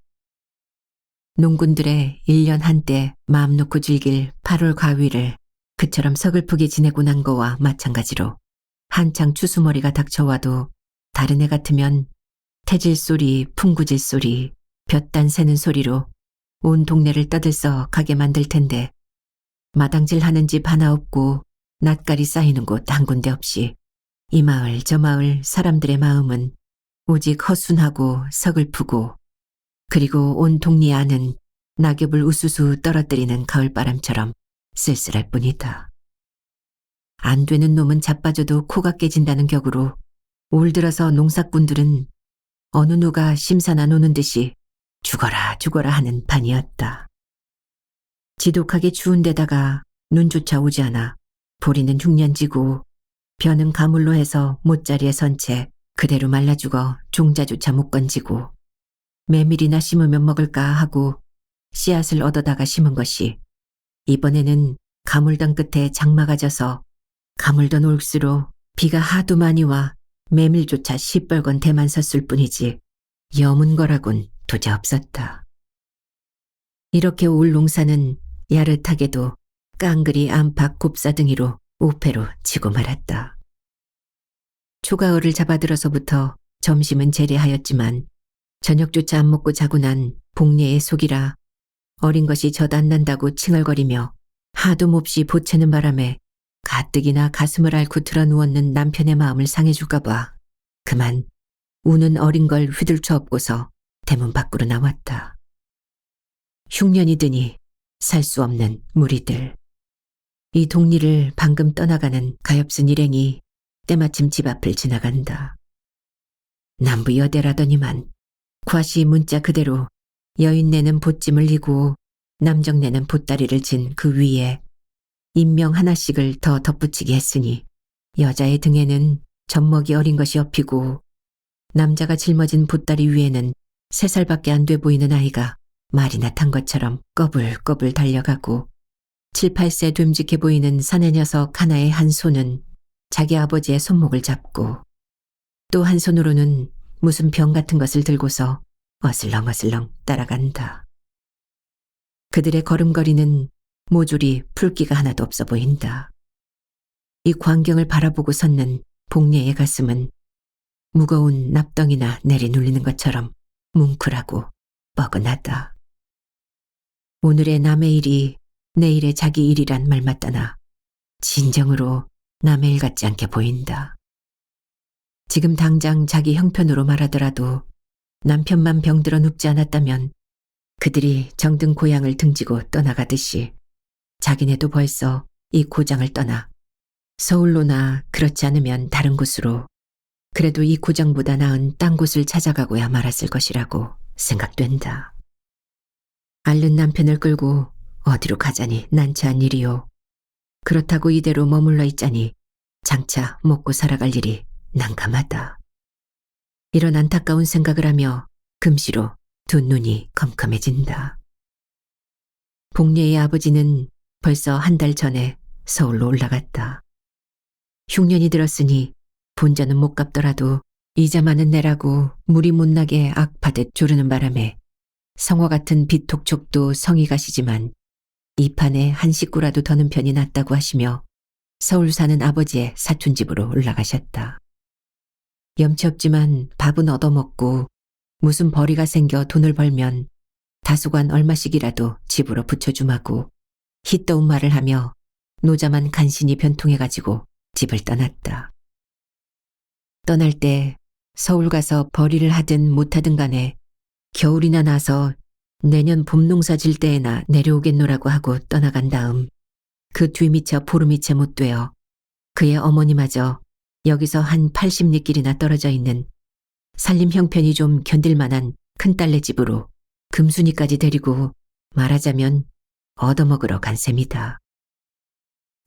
농군들의 1년 한때 마음 놓고 즐길 8월 가위를 그처럼 서글프게 지내고 난 거와 마찬가지로 한창 추수머리가 닥쳐와도 다른 해 같으면 태질 소리, 풍구질 소리, 볕단 새는 소리로 온 동네를 떠들썩하게 만들 텐데 마당질 하는 집 하나 없고 낯가리 쌓이는 곳 한 군데 없이 이 마을 저 마을 사람들의 마음은 오직 허순하고 서글프고 그리고 온 동리 안은 낙엽을 우수수 떨어뜨리는 가을바람처럼 쓸쓸할 뿐이다. 안 되는 놈은 자빠져도 코가 깨진다는 격으로 올 들어서 농사꾼들은 어느 누가 심사나 노는 듯이 죽어라 죽어라 하는 판이었다. 지독하게 추운 데다가 눈조차 오지 않아 보리는 흉년지고 벼는 가물로 해서 못자리에 선 채 그대로 말라 죽어 종자조차 못 건지고 메밀이나 심으면 먹을까 하고 씨앗을 얻어다가 심은 것이 이번에는 가물던 끝에 장마가 져서 가물던 올수록 비가 하도 많이 와 메밀조차 시뻘건 대만 섰을 뿐이지 여문 거라곤 도저 없었다. 이렇게 올 농사는 야릇하게도 깡그리 안팎 곱사등이로 우패로 지고 말았다. 초가을을 잡아들어서부터 점심은 재래하였지만 저녁조차 안 먹고 자고 난 복례의 속이라 어린 것이 젖 안 난다고 칭얼거리며 하도 몹시 보채는 바람에 가뜩이나 가슴을 앓고 드러누웠는 남편의 마음을 상해줄까 봐 그만 우는 어린 걸 휘둘쳐 업고서 대문 밖으로 나왔다. 흉년이 드니 살 수 없는 무리들. 이 동리를 방금 떠나가는 가엾은 일행이 때마침 집 앞을 지나간다. 남부 여대라더니만 과시 문자 그대로 여인네는 보찜을 이고 남정네는 보따리를 진 그 위에 인명 하나씩을 더 덧붙이게 했으니 여자의 등에는 젖먹이 어린 것이 엎이고 남자가 짊어진 보따리 위에는 3살밖에 안 돼 보이는 아이가 말이나 탄 것처럼 꺼불꺼불 달려가고 7, 8세 됨직해 보이는 사내 녀석 하나의 한 손은 자기 아버지의 손목을 잡고 또 한 손으로는 무슨 병 같은 것을 들고서 어슬렁어슬렁 따라간다. 그들의 걸음걸이는 모조리 풀기가 하나도 없어 보인다. 이 광경을 바라보고 섰는 복례의 가슴은 무거운 납덩이나 내리눌리는 것처럼 뭉클하고 뻐근하다. 오늘의 남의 일이 내일의 자기 일이란 말 맞다나 진정으로 남의 일 같지 않게 보인다. 지금 당장 자기 형편으로 말하더라도 남편만 병들어 눕지 않았다면 그들이 정든 고향을 등지고 떠나가듯이 자기네도 벌써 이 고장을 떠나 서울로나 그렇지 않으면 다른 곳으로 그래도 이 고장보다 나은 딴 곳을 찾아가고야 말았을 것이라고 생각된다. 앓는 남편을 끌고 어디로 가자니 난처한 일이요. 그렇다고 이대로 머물러 있자니 장차 먹고 살아갈 일이 난감하다. 이런 안타까운 생각을 하며 금시로 두 눈이 컴컴해진다. 복례의 아버지는 벌써 한 달 전에 서울로 올라갔다. 흉년이 들었으니 본전은 못 갚더라도 이자만은 내라고 물이 못 나게 악파듯 조르는 바람에 성화 같은 빚톡촉도 성이 가시지만 이 판에 한 식구라도 더는 편이 낫다고 하시며 서울 사는 아버지의 사촌집으로 올라가셨다. 염치 없지만 밥은 얻어먹고 무슨 벌이가 생겨 돈을 벌면 다소간 얼마씩이라도 집으로 붙여주마고 희떠운 말을 하며 노자만 간신히 변통해가지고 집을 떠났다. 떠날 때 서울 가서 벌이를 하든 못하든 간에 겨울이나 나서 내년 봄농사 질 때에나 내려오겠노라고 하고 떠나간 다음 그 뒤미처 보름이 채 못 되어 그의 어머니마저 여기서 한 80리길이나 떨어져 있는 살림 형편이 좀 견딜만한 큰딸네 집으로 금순이까지 데리고 말하자면 얻어먹으러 간 셈이다.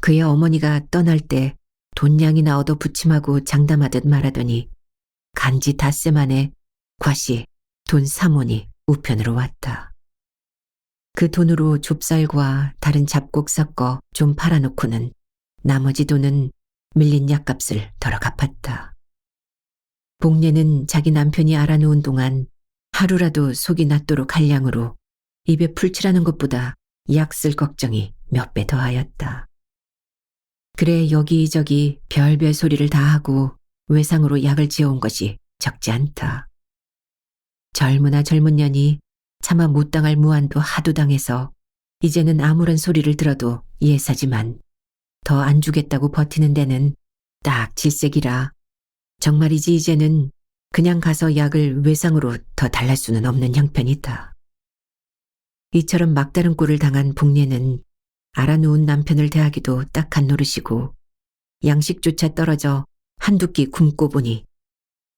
그의 어머니가 떠날 때 돈량이나 얻어 부침하고 장담하듯 말하더니 간지 닷새 만에 과시 돈 3원이 우편으로 왔다. 그 돈으로 좁쌀과 다른 잡곡 섞어 좀 팔아놓고는 나머지 돈은 밀린 약값을 덜어 갚았다. 복례는 자기 남편이 알아놓은 동안 하루라도 속이 낫도록 할 양으로 입에 풀칠하는 것보다 약 쓸 걱정이 몇 배 더하였다. 그래 여기저기 별별 소리를 다 하고 외상으로 약을 지어온 것이 적지 않다. 젊으나 젊은 년이 차마 못 당할 무안도 하도 당해서 이제는 아무런 소리를 들어도 예사지만 더 안 주겠다고 버티는 데는 딱 질색이라 정말이지 이제는 그냥 가서 약을 외상으로 더 달랄 수는 없는 형편이다. 이처럼 막다른 꼴을 당한 복례는 알아놓은 남편을 대하기도 딱한 노릇이고 양식조차 떨어져 한두 끼 굶고 보니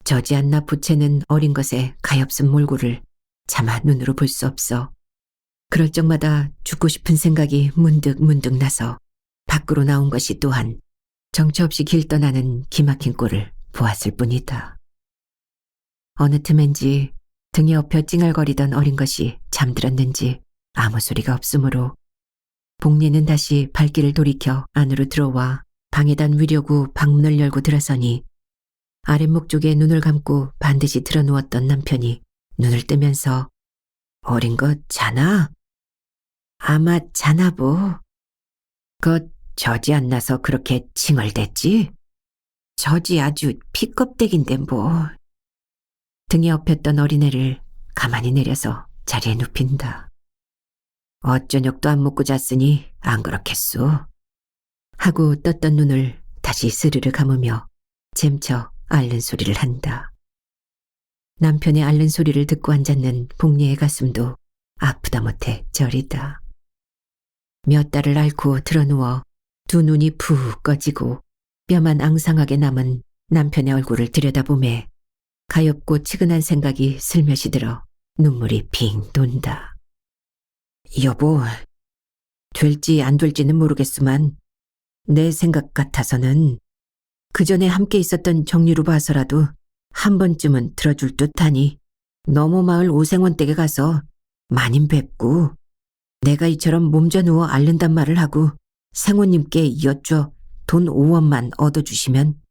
저지 않나 부채는 어린 것에 가엾은 몰골을 차마 눈으로 볼 수 없어 그럴 적마다 죽고 싶은 생각이 문득 나서 밖으로 나온 것이 또한 정처 없이 길 떠나는 기막힌 꼴을 보았을 뿐이다. 어느 틈엔지 등에 엎여 찡얼거리던 어린 것이 잠들었는지 아무 소리가 없으므로 복례는 다시 발길을 돌이켜 안으로 들어와 방에다 누이려고 방문을 열고 들어서니 아랫목 쪽에 눈을 감고 반드시 드러누웠던 남편이 눈을 뜨면서 어린 것 자나? 아마 자나보. 그 저지 안 나서 그렇게 칭얼댔지? 저지 아주 피껍데기인데 뭐. 등에 엎였던 어린애를 가만히 내려서 자리에 눕힌다. 어쩌녁도 안 먹고 잤으니 안 그렇겠소. 하고 떴던 눈을 다시 스르르 감으며 잼쳐 앓는 소리를 한다. 남편의 앓는 소리를 듣고 앉았는 복례의 가슴도 아프다 못해 저리다. 몇 달을 앓고 드러누워 두 눈이 푹 꺼지고 뼈만 앙상하게 남은 남편의 얼굴을 들여다보매 가엾고 치근한 생각이 슬며시 들어 눈물이 빙 돈다. 여보, 될지 안 될지는 모르겠지만 내 생각 같아서는 그전에 함께 있었던 정리로 봐서라도 한 번쯤은 들어줄 듯하니 너무 마을 오생원 댁에 가서 마님 뵙고 내가 이처럼 몸져 누워 앓는단 말을 하고 생원님께 여쭈어 돈 5원만 얻어주시면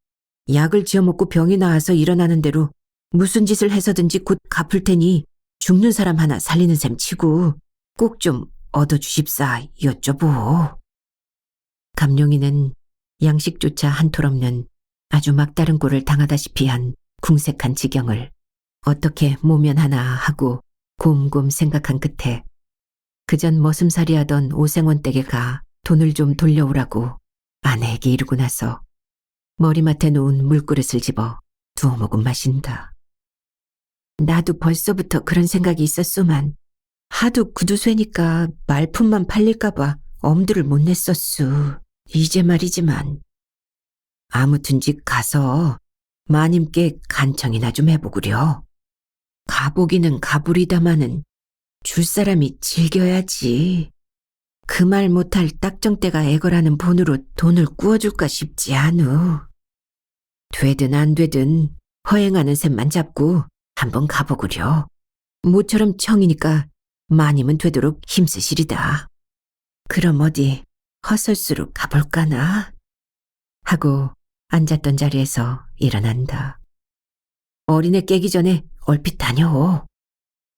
약을 지어먹고 병이 나아서 일어나는 대로 무슨 짓을 해서든지 곧 갚을 테니 죽는 사람 하나 살리는 셈 치고 꼭 좀 얻어주십사 여쭤보. 감룡이는 양식조차 한 톨 없는 아주 막다른 꼴을 당하다시피 한 궁색한 지경을 어떻게 모면하나 하고 곰곰 생각한 끝에 그전 머슴살이 하던 오생원 댁에 가 돈을 좀 돌려오라고 아내에게 이르고 나서 머리맡에 놓은 물그릇을 집어 두어 모금 마신다. 나도 벌써부터 그런 생각이 있었소만 하도 구두쇠니까 말품만 팔릴까봐 엄두를 못 냈었수. 이제 말이지만 아무튼지 가서 마님께 간청이나 좀 해보구려. 가보기는 가불이다마는 줄 사람이 즐겨야지. 그 말 못할 딱정대가 애걸하는 본으로 돈을 꾸어줄까 싶지 않우. 되든 안 되든 허행하는 셈만 잡고 한번 가보구려. 모처럼 청이니까 마님은 되도록 힘쓰시리다. 그럼 어디 헛설수록 가볼까나? 하고 앉았던 자리에서 일어난다. 어린애 깨기 전에 얼핏 다녀오.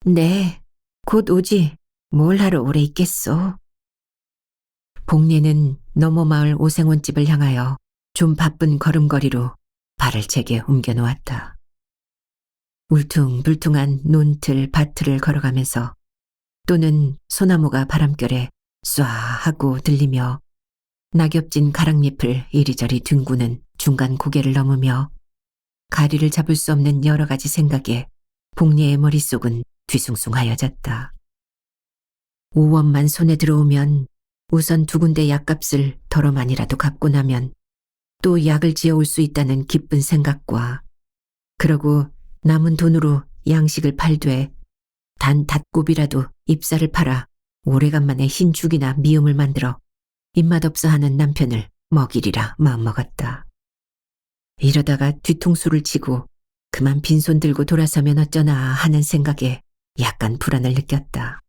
네, 곧 오지. 뭘 하러 오래 있겠소. 복례는 너머마을 오생원집을 향하여 좀 바쁜 걸음걸이로 발을 제게 옮겨놓았다. 울퉁불퉁한 논틀 밭을 걸어가면서 또는 소나무가 바람결에 쏴 하고 들리며 낙엽진 가랑잎을 이리저리 뒹구는 중간 고개를 넘으며 가리를 잡을 수 없는 여러 가지 생각에 복례의 머릿속은 뒤숭숭하여졌다. 5원만 손에 들어오면 우선 2군데 약값을 덜어만이라도 갚고 나면 또 약을 지어올 수 있다는 기쁜 생각과 그러고 남은 돈으로 양식을 팔되 단 닷곱이라도 잎살을 팔아 오래간만에 흰 죽이나 미음을 만들어 입맛 없어 하는 남편을 먹이리라 마음먹었다. 이러다가 뒤통수를 치고 그만 빈손 들고 돌아서면 어쩌나 하는 생각에 약간 불안을 느꼈다.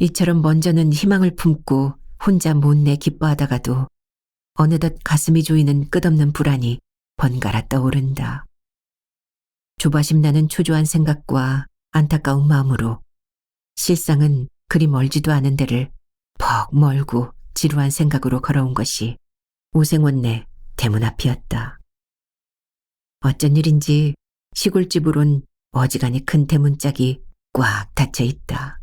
이처럼 먼저는 희망을 품고 혼자 못내 기뻐하다가도 어느덧 가슴이 조이는 끝없는 불안이 번갈아 떠오른다. 조바심 나는 초조한 생각과 안타까운 마음으로 실상은 그리 멀지도 않은 데를 퍽 멀고 지루한 생각으로 걸어온 것이 오생원네 대문 앞이었다. 어쩐 일인지 시골집으론 어지간히 큰 대문짝이 꽉 닫혀 있다.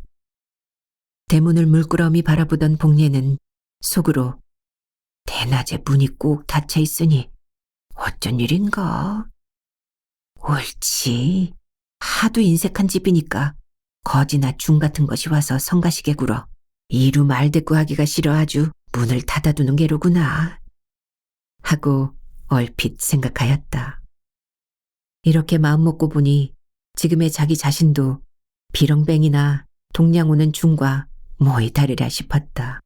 대문을 물끄러미 바라보던 복례는 속으로 대낮에 문이 꼭 닫혀 있으니 어쩐 일인가? 옳지. 하도 인색한 집이니까 거지나 중 같은 것이 와서 성가시게 굴어 이루 말대꾸 하기가 싫어 아주 문을 닫아두는 게로구나. 하고 얼핏 생각하였다. 이렇게 마음먹고 보니 지금의 자기 자신도 비렁뱅이나 동양 오는 중과 뭐이 다르랴 싶었다.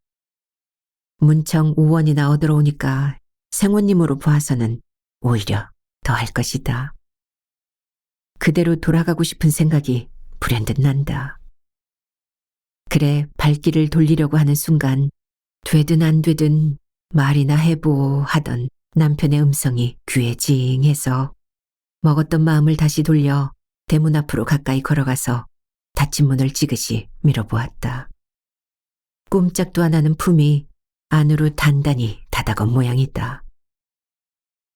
문청 5원이나 얻으러오니까 생원님으로 보아서는 오히려 더할 것이다. 그대로 돌아가고 싶은 생각이 불현듯 난다. 그래 발길을 돌리려고 하는 순간 되든 안 되든 말이나 해보 하던 남편의 음성이 귀에 징해서 먹었던 마음을 다시 돌려 대문 앞으로 가까이 걸어가서 닫힌 문을 지그시 밀어보았다. 꼼짝도 안 하는 품이 안으로 단단히 닫아건 모양이다.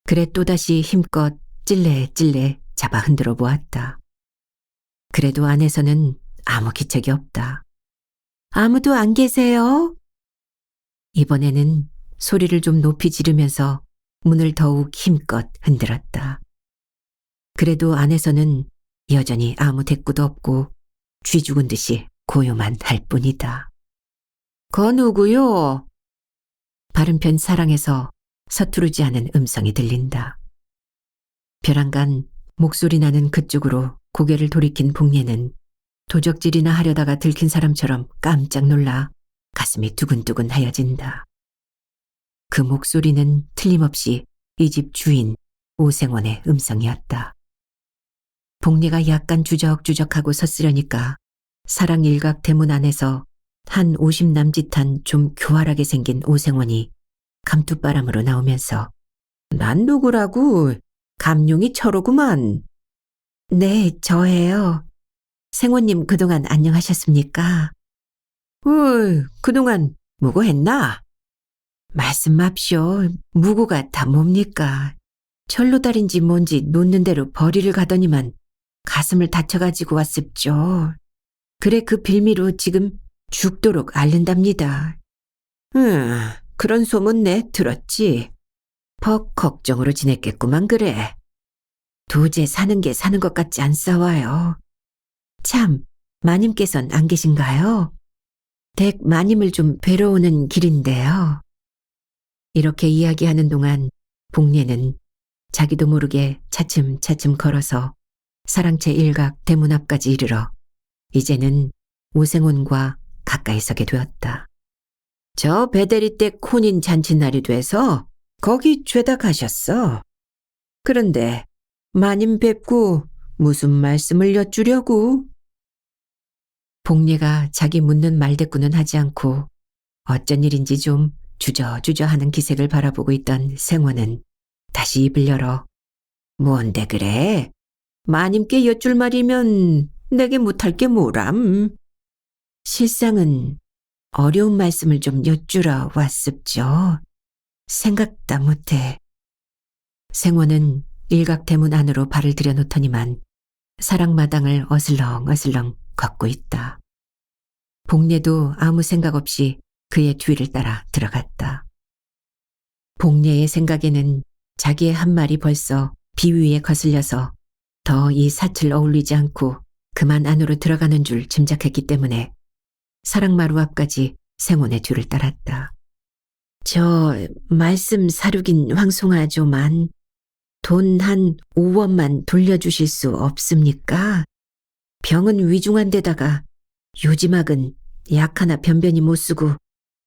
그래 또다시 힘껏 찔레찔레 잡아 흔들어 보았다. 그래도 안에서는 아무 기척이 없다. 아무도 안 계세요? 이번에는 소리를 좀 높이 지르면서 문을 더욱 힘껏 흔들었다. 그래도 안에서는 여전히 아무 대꾸도 없고 쥐 죽은 듯이 고요만 할 뿐이다. 거 누구요? 바른편 사랑에서 서투르지 않은 음성이 들린다. 벼랑간 목소리 나는 그쪽으로 고개를 돌이킨 복례는 도적질이나 하려다가 들킨 사람처럼 깜짝 놀라 가슴이 두근두근 하여진다. 그 목소리는 틀림없이 이 집 주인 오생원의 음성이었다. 복례가 약간 주적주적하고 섰으려니까 사랑 일각 대문 안에서 한 50 남짓한 좀 교활하게 생긴 오생원이 감투바람으로 나오면서 난 누구라고? 감룡이 철호구만. 네, 저예요. 생원님 그동안 안녕하셨습니까? 그동안 무고 했나? 말씀 맙쇼. 무고가 다 뭡니까? 철로달인지 뭔지 놓는 대로 버리를 가더니만 가슴을 다쳐가지고 왔습죠. 그래 그 빌미로 지금 죽도록 앓는답니다. 그런 소문 내 들었지. 퍽 걱정으로 지냈겠구만 그래. 도제 사는 게 사는 것 같지 않사와요. 참, 마님께선 안 계신가요? 댁 마님을 좀 뵈러 오는 길인데요. 이렇게 이야기하는 동안 복례는 자기도 모르게 차츰차츰 걸어서 사랑채 일각 대문 앞까지 이르러 이제는 오생원과 가까이 서게 되었다. 저 배대리 댁 혼인 잔치날이 돼서 거기 죄다 가셨어. 그런데 마님 뵙고 무슨 말씀을 여쭈려고? 복례가 자기 묻는 말대꾸는 하지 않고 어쩐 일인지 좀 주저주저 하는 기색을 바라보고 있던 생원은 다시 입을 열어 뭔데 그래? 마님께 여쭐 말이면 내게 못할 게 뭐람? 실상은 어려운 말씀을 좀 여쭈러 왔습죠. 생각다 못해. 생원은 일각대문 안으로 발을 들여놓더니만 사랑마당을 어슬렁어슬렁 걷고 있다. 복례도 아무 생각 없이 그의 뒤를 따라 들어갔다. 복례의 생각에는 자기의 한 말이 벌써 비 위에 거슬려서 더 이 사틀 어울리지 않고 그만 안으로 들어가는 줄 짐작했기 때문에 사랑마루 앞까지 생원의 뒤를 따랐다. 저 말씀 사륙인 황송하조만 돈 한 5원만 돌려주실 수 없습니까? 병은 위중한 데다가 요지막은 약 하나 변변히 못 쓰고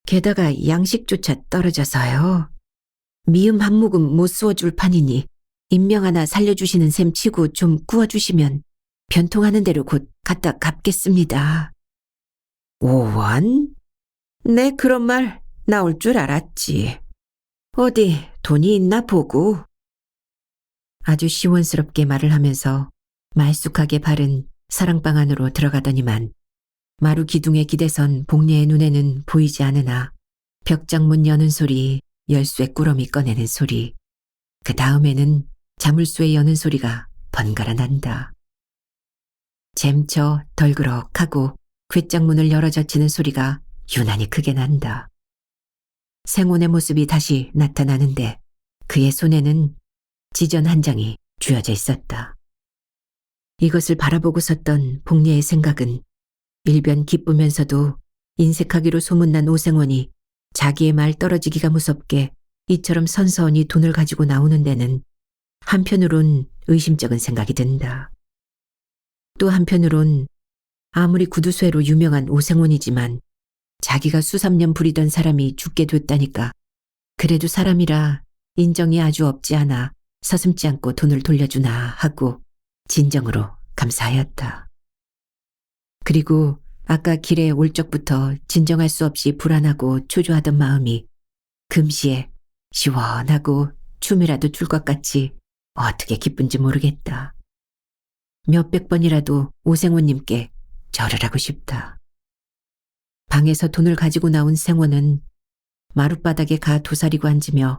게다가 양식조차 떨어져서요. 미음 한 모금 못 쏘아줄 판이니 인명 하나 살려주시는 셈 치고 좀 구워주시면 변통하는 대로 곧 갖다 갚겠습니다. 5원? 네, 그런 말 나올 줄 알았지. 어디 돈이 있나 보고. 아주 시원스럽게 말을 하면서 말쑥하게 발은 사랑방 안으로 들어가더니만 마루 기둥에 기대선 복례의 눈에는 보이지 않으나 벽장문 여는 소리, 열쇠 꾸러미 꺼내는 소리, 그 다음에는 자물쇠 여는 소리가 번갈아 난다. 잼쳐 덜그럭하고 귓장문을 열어 젖히는 소리가 유난히 크게 난다. 생혼의 모습이 다시 나타나는데 그의 손에는 지전 한 장이 쥐어져 있었다. 이것을 바라보고 섰던 복례의 생각은 일변 기쁘면서도 인색하기로 소문난 오생원이 자기의 말 떨어지기가 무섭게 이처럼 선선히 돈을 가지고 나오는 데는 한편으론 의심쩍은 생각이 든다. 또 한편으론 아무리 구두쇠로 유명한 오생원이지만 자기가 수삼년 부리던 사람이 죽게 됐다니까 그래도 사람이라 인정이 아주 없지 않아 서슴지 않고 돈을 돌려주나 하고 진정으로 감사하였다. 그리고 아까 길에 올 적부터 진정할 수 없이 불안하고 초조하던 마음이 금시에 시원하고 춤이라도 출 것 같이 어떻게 기쁜지 모르겠다. 몇백 번이라도 오생원님께 절을 하고 싶다. 방에서 돈을 가지고 나온 생원은 마룻바닥에 가 도사리고 앉으며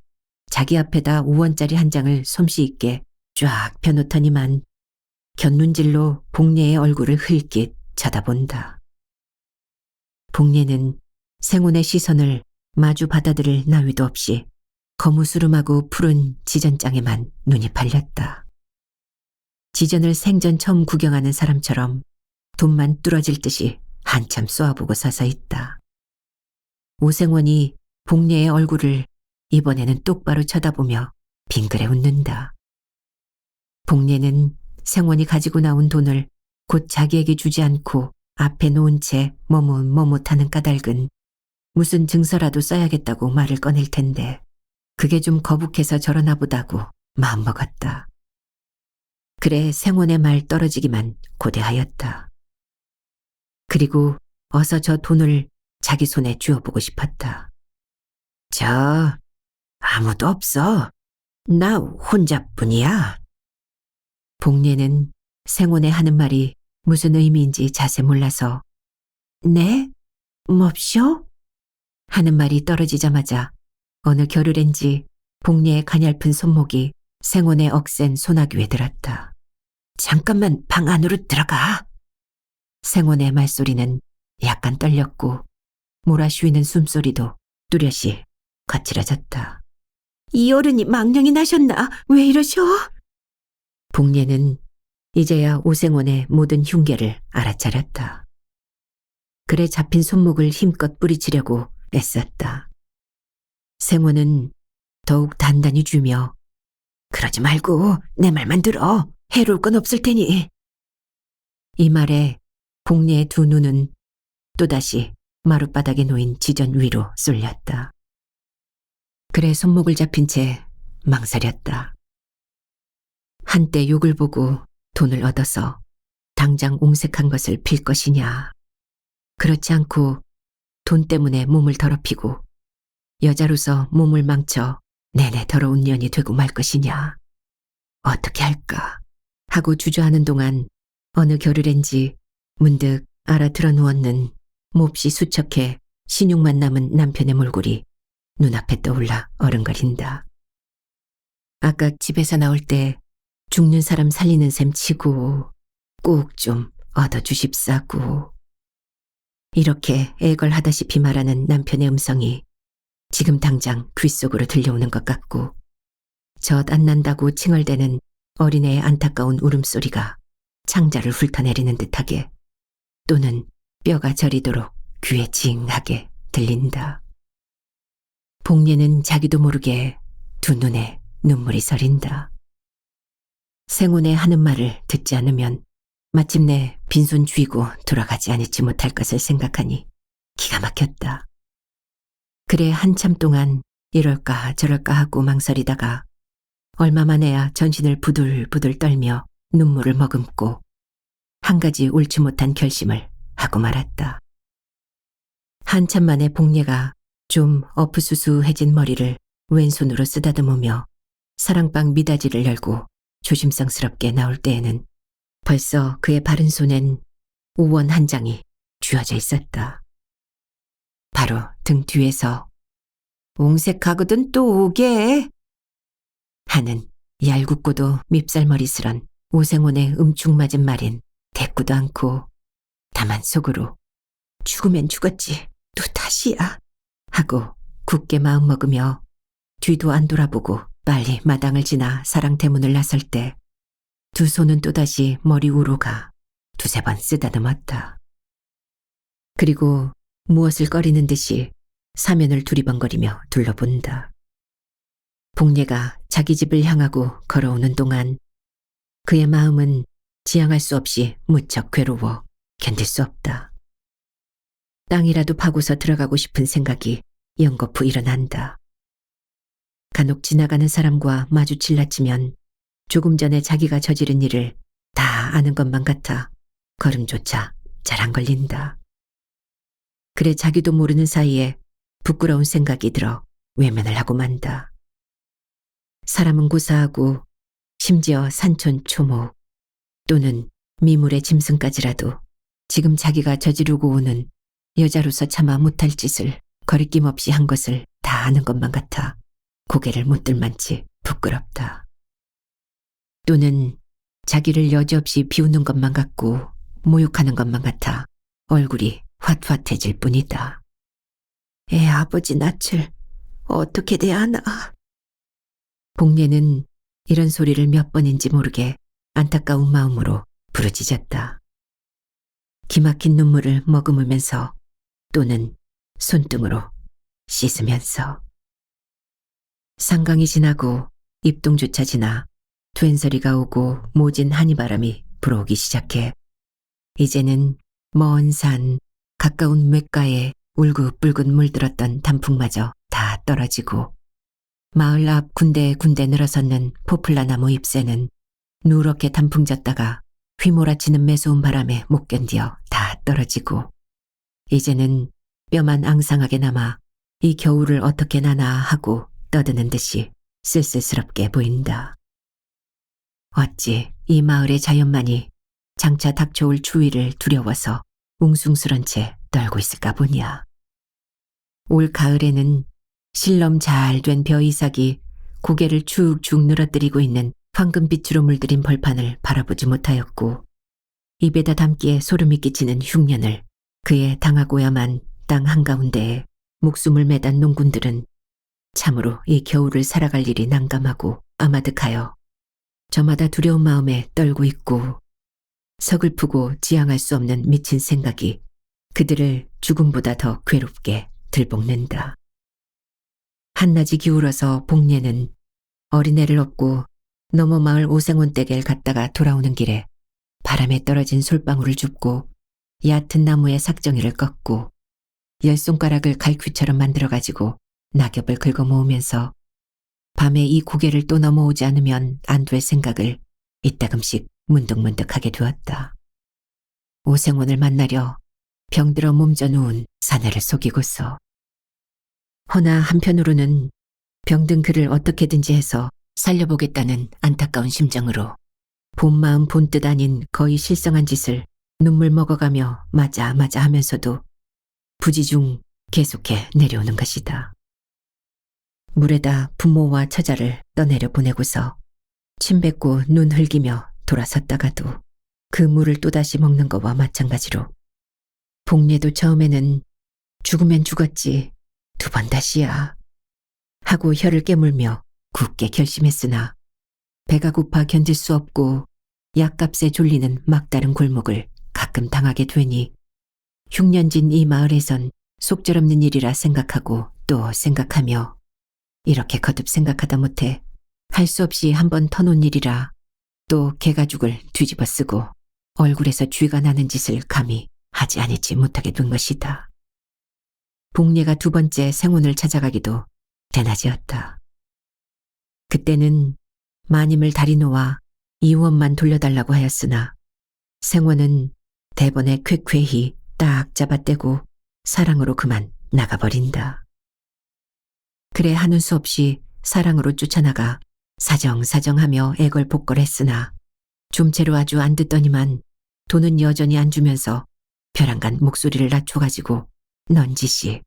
자기 앞에다 5원짜리 한 장을 솜씨 있게 쫙 펴놓더니만 곁눈질로 복례의 얼굴을 흘낏 쳐다본다. 복례는 생혼의 시선을 마주 받아들일 나위도 없이 거무스름하고 푸른 지전장에만 눈이 팔렸다. 지전을 생전 처음 구경하는 사람처럼 돈만 뚫어질 듯이 한참 쏘아보고 서서 있다. 오생원이 복례의 얼굴을 이번에는 똑바로 쳐다보며 빙그레 웃는다. 복례는 생원이 가지고 나온 돈을 곧 자기에게 주지 않고 앞에 놓은 채 머뭇머뭇하는 까닭은 무슨 증서라도 써야겠다고 말을 꺼낼 텐데 그게 좀 거북해서 저러나 보다고 마음먹었다. 그래 생원의 말 떨어지기만 고대하였다. 그리고 어서 저 돈을 자기 손에 쥐어보고 싶었다. 저 아무도 없어. 나 혼자뿐이야. 복례는 생원의 하는 말이 무슨 의미인지 자세 몰라서 네? 몹쇼? 하는 말이 떨어지자마자 어느 겨를엔지 복례의 가냘픈 손목이 생원의 억센 소나귀에 들었다. 잠깐만 방 안으로 들어가. 생원의 말소리는 약간 떨렸고 몰아쉬는 숨소리도 뚜렷이 거칠어졌다. 이 어른이 망령이 나셨나? 왜 이러셔? 복례는 이제야 오생원의 모든 흉계를 알아차렸다. 그래 잡힌 손목을 힘껏 뿌리치려고 애썼다. 생원은 더욱 단단히 쥐며 그러지 말고 내 말만 들어. 해로울 건 없을 테니. 이 말에 복례의 두 눈은 또다시 마룻바닥에 놓인 지전 위로 쏠렸다. 그래 손목을 잡힌 채 망설였다. 한때 욕을 보고 돈을 얻어서 당장 옹색한 것을 필 것이냐. 그렇지 않고 돈 때문에 몸을 더럽히고 여자로서 몸을 망쳐 내내 더러운 년이 되고 말 것이냐. 어떻게 할까 하고 주저하는 동안 어느 겨를엔지 문득 알아들어 누웠는 몹시 수척해 신육만 남은 남편의 몰골이 눈앞에 떠올라 어른거린다. 아까 집에서 나올 때 죽는 사람 살리는 셈 치고 꼭 좀 얻어주십사고. 이렇게 애걸하다시피 말하는 남편의 음성이 지금 당장 귓속으로 들려오는 것 같고 젖 안 난다고 칭얼대는 어린애의 안타까운 울음소리가 창자를 훑어내리는 듯하게 또는 뼈가 저리도록 귀에 징하게 들린다. 복례는 자기도 모르게 두 눈에 눈물이 서린다. 생혼에 하는 말을 듣지 않으면 마침내 빈손 쥐고 돌아가지 않지 못할 것을 생각하니 기가 막혔다. 그래 한참 동안 이럴까 저럴까 하고 망설이다가 얼마 만에야 전신을 부들부들 떨며 눈물을 머금고 한 가지 옳지 못한 결심을 하고 말았다. 한참 만에 복례가 좀 어프수수해진 머리를 왼손으로 쓰다듬으며 사랑방 미닫이를 열고 조심성스럽게 나올 때에는 벌써 그의 바른 손엔 우원 한 장이 쥐어져 있었다. 바로 등 뒤에서 옹색하거든 또 오게 하는 얄궂고도 밉살머리스런 오생원의 음축맞은 말인 대꾸도 않고 다만 속으로 죽으면 죽었지 또 다시야 하고 굳게 마음먹으며 뒤도 안 돌아보고 빨리 마당을 지나 사랑 대문을 나설 때 두 손은 또다시 머리 위로 가 두세 번 쓰다듬었다. 그리고 무엇을 꺼리는 듯이 사면을 두리번거리며 둘러본다. 복례가 자기 집을 향하고 걸어오는 동안 그의 마음은 지향할 수 없이 무척 괴로워 견딜 수 없다. 땅이라도 파고서 들어가고 싶은 생각이 연거푸 일어난다. 간혹 지나가는 사람과 마주칠라 치면 조금 전에 자기가 저지른 일을 다 아는 것만 같아 걸음조차 잘 안 걸린다. 그래 자기도 모르는 사이에 부끄러운 생각이 들어 외면을 하고 만다. 사람은 고사하고 심지어 산촌 초목 또는 미물의 짐승까지라도 지금 자기가 저지르고 오는 여자로서 차마 못할 짓을 거리낌 없이 한 것을 다 아는 것만 같아 고개를 못 들 만치 부끄럽다. 또는 자기를 여지없이 비웃는 것만 같고 모욕하는 것만 같아 얼굴이 홧홧해질 뿐이다. 애 아버지 낯을 어떻게 대하나. 복례는 이런 소리를 몇 번인지 모르게 안타까운 마음으로 부르짖었다. 기막힌 눈물을 머금으면서 또는 손등으로 씻으면서. 상강이 지나고 입동조차 지나 된서리가 오고 모진 한이바람이 불어오기 시작해 이제는 먼 산 가까운 냇가에 울긋불긋 물들었던 단풍마저 다 떨어지고 마을 앞 군데군데 늘어섰는 포플라나무 잎새는 누렇게 단풍 졌다가 휘몰아치는 매서운 바람에 못 견디어 다 떨어지고 이제는 뼈만 앙상하게 남아 이 겨울을 어떻게 나나 하고 떠드는 듯이 쓸쓸스럽게 보인다. 어찌 이 마을의 자연만이 장차 닥쳐올 추위를 두려워서 웅숭스런 채 떨고 있을까 보냐. 올 가을에는 실럼 잘 된 벼이삭이 고개를 축축 늘어뜨리고 있는 황금빛으로 물들인 벌판을 바라보지 못하였고 입에다 담기에 소름이 끼치는 흉년을 그에 당하고야만 땅 한가운데에 목숨을 매단 농군들은 참으로 이 겨울을 살아갈 일이 난감하고 아마득하여 저마다 두려운 마음에 떨고 있고 서글프고 지향할 수 없는 미친 생각이 그들을 죽음보다 더 괴롭게 들볶는다. 한낮이 기울어서 복례는 어린애를 업고 너머 마을 오생원 댁을 갔다가 돌아오는 길에 바람에 떨어진 솔방울을 줍고 얕은 나무의 삭정이를 꺾고 열 손가락을 갈퀴처럼 만들어가지고 낙엽을 긁어 모으면서 밤에 이 고개를 또 넘어오지 않으면 안 될 생각을 이따금씩 문득문득하게 되었다. 오생원을 만나려 병들어 몸져 누운 사내를 속이고서. 허나 한편으로는 병든 그를 어떻게든지 해서 살려보겠다는 안타까운 심정으로 본마음 본뜻 아닌 거의 실성한 짓을 눈물 먹어가며 맞아 하면서도 부지중 계속해 내려오는 것이다. 물에다 부모와 처자를 떠내려 보내고서 침 뱉고 눈 흘기며 돌아섰다가도 그 물을 또다시 먹는 것과 마찬가지로 복례도 처음에는 죽으면 죽었지 두 번 다시야 하고 혀를 깨물며 굳게 결심했으나 배가 고파 견딜 수 없고 약값에 졸리는 막다른 골목을 가끔 당하게 되니 흉년진 이 마을에선 속절없는 일이라 생각하고 또 생각하며 이렇게 거듭 생각하다 못해 할 수 없이 한번 터놓은 일이라 또 개가죽을 뒤집어 쓰고 얼굴에서 쥐가 나는 짓을 감히 하지 아니지 못하게 된 것이다. 복례가 두 번째 생혼을 찾아가기도 대낮이었다. 그때는 마님을 다리 놓아 이원만 돌려달라고 하였으나 생원은 대번에 쾌쾌히 딱 잡아떼고 사랑으로 그만 나가버린다. 그래 하는 수 없이 사랑으로 쫓아나가 사정사정하며 애걸복걸했으나 좀채로 아주 안 듣더니만 돈은 여전히 안 주면서 벼랑간 목소리를 낮춰가지고 넌지씨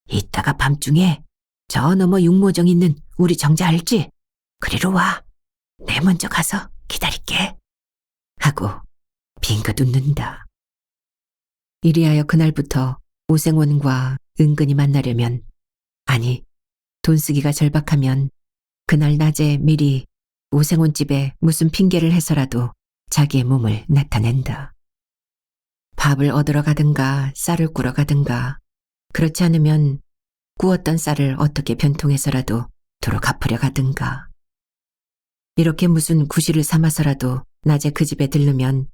이따가 밤중에 저 너머 육모정 있는 우리 정자 알지? 그리로 와. 내 먼저 가서 기다릴게. 하고 빙긋 웃는다. 이리하여 그날부터 오생원과 은근히 만나려면 아니 돈 쓰기가 절박하면 그날 낮에 미리 오생원 집에 무슨 핑계를 해서라도 자기의 몸을 나타낸다. 밥을 얻으러 가든가 쌀을 꾸러 가든가 그렇지 않으면 구웠던 쌀을 어떻게 변통해서라도 도로 갚으려 가든가. 이렇게 무슨 구실을 삼아서라도 낮에 그 집에 들르면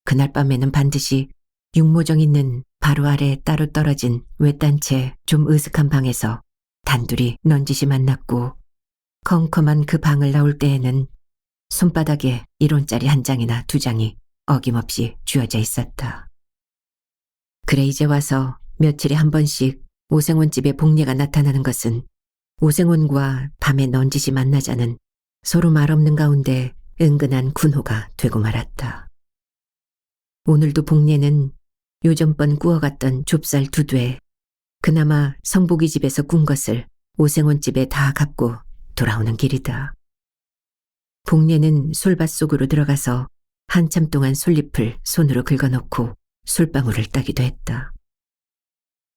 그날 밤에는 반드시 육모정 있는 바로 아래 따로 떨어진 외딴 채 좀 으슥한 방에서 단둘이 넌지시 만났고 컴컴한 그 방을 나올 때에는 손바닥에 1원짜리 한 장이나 두 장이 어김없이 쥐어져 있었다. 그래 이제 와서 며칠에 한 번씩 오생원 집에 복례가 나타나는 것은 오생원과 밤에 넌지시 만나자는 서로 말없는 가운데 은근한 군호가 되고 말았다. 오늘도 복례는 요전번 구워갔던 좁쌀 2돼 그나마 성복이 집에서 군 것을 오생원 집에 다 갚고 돌아오는 길이다. 복례는 솔밭 속으로 들어가서 한참 동안 솔잎을 손으로 긁어놓고 솔방울을 따기도 했다.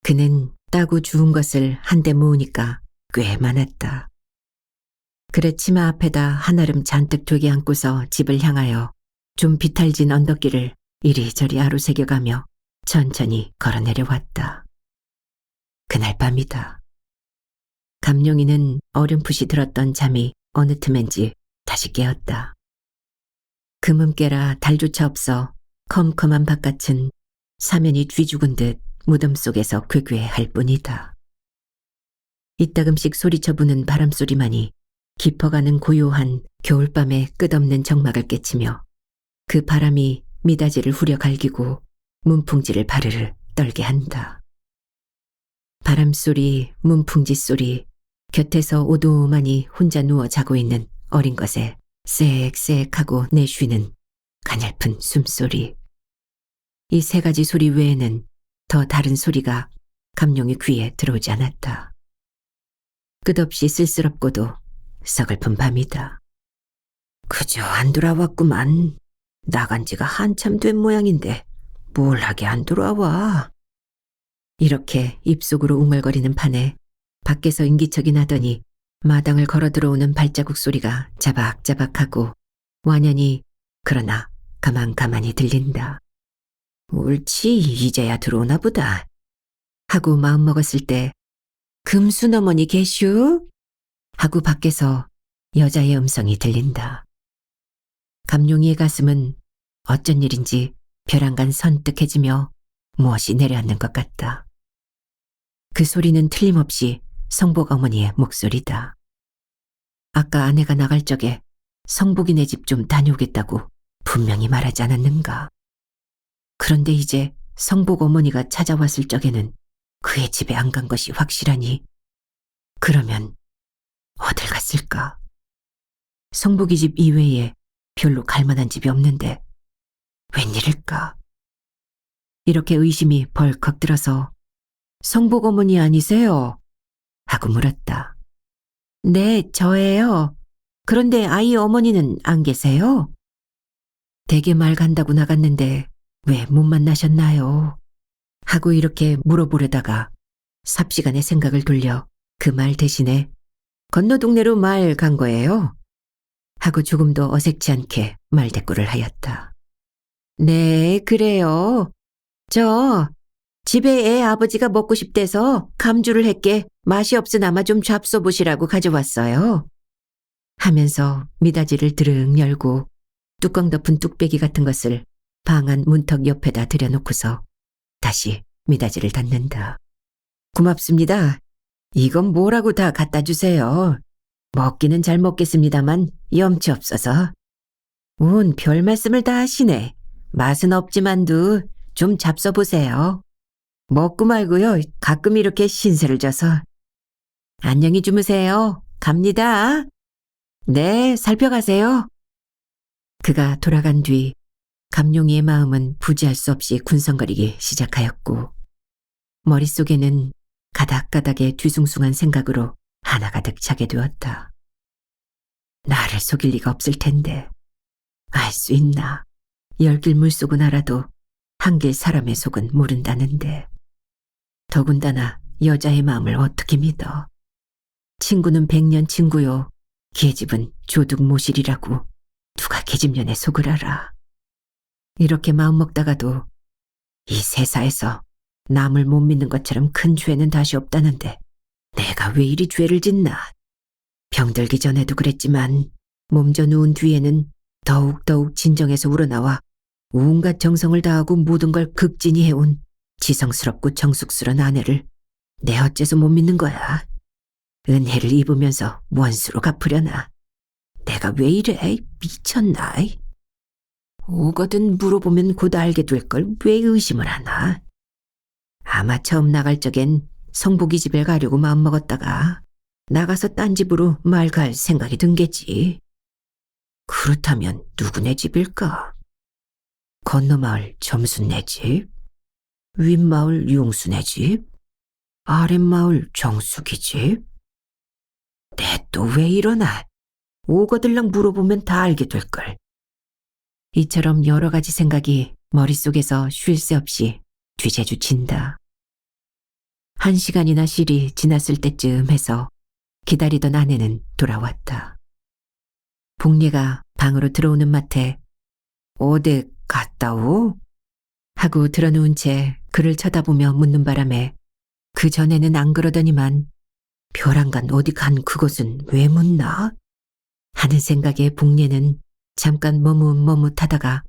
그는 따고 주운 것을 한데 모으니까 꽤 많았다. 그래 치마 앞에다 한아름 잔뜩 되게 안고서 집을 향하여 좀 비탈진 언덕길을 이리저리 아로새겨가며 천천히 걸어 내려왔다. 그날 밤이다. 감룡이는 어렴풋이 들었던 잠이 어느 틈엔지 다시 깨었다. 금음깨라 달조차 없어 컴컴한 바깥은 사면이 쥐죽은 듯 무덤 속에서 괴괴할 뿐이다. 이따금씩 소리쳐 부는 바람소리만이 깊어가는 고요한 겨울밤의 끝없는 정막을 깨치며 그 바람이 미닫이를 후려 갈기고 문풍지를 바르르 떨게 한다. 바람소리, 문풍지 소리, 곁에서 오도만이 혼자 누워 자고 있는 어린 것에 쌕쌕하고 내쉬는 가냘픈 숨소리. 이 세 가지 소리 외에는 더 다른 소리가 감룡이 귀에 들어오지 않았다. 끝없이 쓸쓸없고도 서글픈 밤이다. 그저 안 돌아왔구만. 나간 지가 한참 된 모양인데 뭘 하게 안 돌아와. 이렇게 입속으로 웅얼거리는 판에 밖에서 인기척이 나더니 마당을 걸어 들어오는 발자국 소리가 자박자박하고 완연히 그러나 가만가만히 들린다. 옳지 이제야 들어오나 보다 하고 마음먹었을 때 금순 어머니 계슈? 하고 밖에서 여자의 음성이 들린다. 감룡이의 가슴은 어쩐 일인지 벼랑간 선뜩해지며 무엇이 내려앉는 것 같다. 그 소리는 틀림없이 성복 어머니의 목소리다. 아까 아내가 나갈 적에 성복이네 집 좀 다녀오겠다고 분명히 말하지 않았는가. 그런데 이제 성복 어머니가 찾아왔을 적에는 그의 집에 안 간 것이 확실하니 그러면 어딜 갔을까? 성복이 집 이외에 별로 갈 만한 집이 없는데 웬일일까? 이렇게 의심이 벌컥 들어서 성복 어머니 아니세요? 하고 물었다. 네, 저예요. 그런데 아이 어머니는 안 계세요? 대개 말 간다고 나갔는데 왜 못 만나셨나요? 하고 이렇게 물어보려다가 삽시간에 생각을 돌려 그 말 대신에 건너 동네로 말 간 거예요? 하고 조금 더 어색지 않게 말대꾸를 하였다. 네, 그래요. 저 집에 애 아버지가 먹고 싶대서 감주를 했게 맛이 없으나마 좀 잡숴보시라고 가져왔어요. 하면서 미닫이를 드릉 열고 뚜껑 덮은 뚝배기 같은 것을 방 안 문턱 옆에다 들여놓고서 다시 미닫이를 닫는다. 고맙습니다. 이건 뭐라고 다 갖다 주세요. 먹기는 잘 먹겠습니다만 염치 없어서. 온 별 말씀을 다 하시네. 맛은 없지만도 좀 잡숴보세요. 먹고 말고요. 가끔 이렇게 신세를 져서. 안녕히 주무세요. 갑니다. 네, 살펴가세요. 그가 돌아간 뒤 감룡이의 마음은 부지할 수 없이 군성거리기 시작하였고 머릿속에는 가닥가닥의 뒤숭숭한 생각으로 하나가득 차게 되었다. 나를 속일 리가 없을 텐데 알 수 있나. 10길 물속은 알아도 한길 사람의 속은 모른다는데 더군다나 여자의 마음을 어떻게 믿어. 친구는 100년 친구요. 계집은 조둑 모실이라고 누가 계집년의 속을 알아. 이렇게 마음먹다가도 이 세사에서 남을 못 믿는 것처럼 큰 죄는 다시 없다는데 내가 왜 이리 죄를 짓나. 병들기 전에도 그랬지만 몸져 누운 뒤에는 더욱더욱 진정해서 우러나와 온갖 정성을 다하고 모든 걸 극진히 해온 지성스럽고 정숙스러운 아내를 내 어째서 못 믿는 거야. 은혜를 입으면서 원수로 갚으려나. 내가 왜 이래? 미쳤나? 오거든 물어보면 곧 알게 될 걸 왜 의심을 하나. 아마 처음 나갈 적엔 성복이 집에 가려고 마음먹었다가 나가서 딴 집으로 말 갈 생각이 든 게지. 그렇다면 누구네 집일까? 건너마을 점순네 집? 윗마을 용수네 집? 아랫마을 정숙이 집? 내 또 왜 이러나? 오거들랑 물어보면 다 알게 될걸. 이처럼 여러 가지 생각이 머릿속에서 쉴 새 없이 뒤재주친다. 1시간이나 실이 지났을 때쯤 해서 기다리던 아내는 돌아왔다. 복리가 방으로 들어오는 마트에 어디 갔다 오? 하고 들어누운 채 그를 쳐다보며 묻는 바람에 그 전에는 안 그러더니만 벼랑간 어디 간 그것은 왜 묻나? 하는 생각에 복리는 잠깐 머뭇머뭇하다가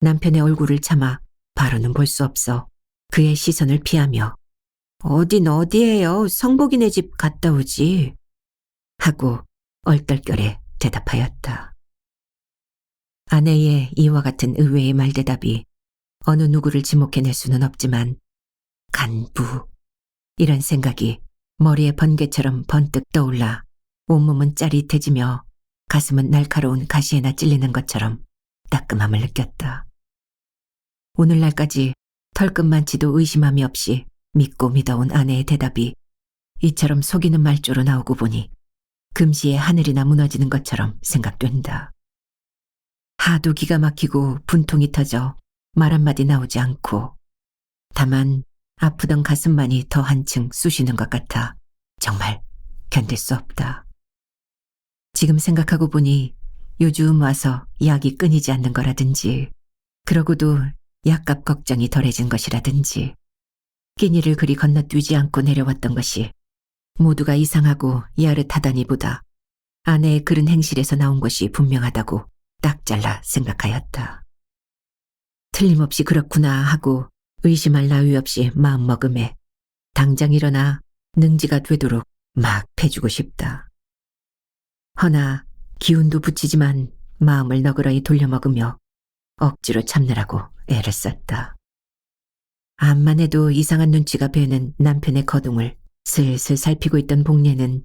남편의 얼굴을 참아 바로는 볼 수 없어 그의 시선을 피하며 어딘 어디예요? 성복이네 집 갔다 오지. 하고 얼떨결에 대답하였다. 아내의 이와 같은 의외의 말대답이 어느 누구를 지목해낼 수는 없지만 간부 이런 생각이 머리에 번개처럼 번뜩 떠올라 온몸은 짜릿해지며 가슴은 날카로운 가시에나 찔리는 것처럼 따끔함을 느꼈다. 오늘날까지 털끝만치도 의심함이 없이 믿고 믿어온 아내의 대답이 이처럼 속이는 말조로 나오고 보니 금시에 하늘이나 무너지는 것처럼 생각된다. 하도 기가 막히고 분통이 터져 말 한마디 나오지 않고 다만 아프던 가슴만이 더 한층 쑤시는 것 같아 정말 견딜 수 없다. 지금 생각하고 보니 요즘 와서 약이 끊이지 않는 거라든지 그러고도 약값 걱정이 덜해진 것이라든지 끼니를 그리 건너뛰지 않고 내려왔던 것이 모두가 이상하고 야릇하다니보다 아내의 그른 행실에서 나온 것이 분명하다고 딱 잘라 생각하였다. 틀림없이 그렇구나 하고 의심할 나위 없이 마음먹음에 당장 일어나 능지가 되도록 막 패주고 싶다. 허나 기운도 붙이지만 마음을 너그러이 돌려먹으며 억지로 참느라고 애를 썼다. 암만 해도 이상한 눈치가 배는 남편의 거동을 슬슬 살피고 있던 복례는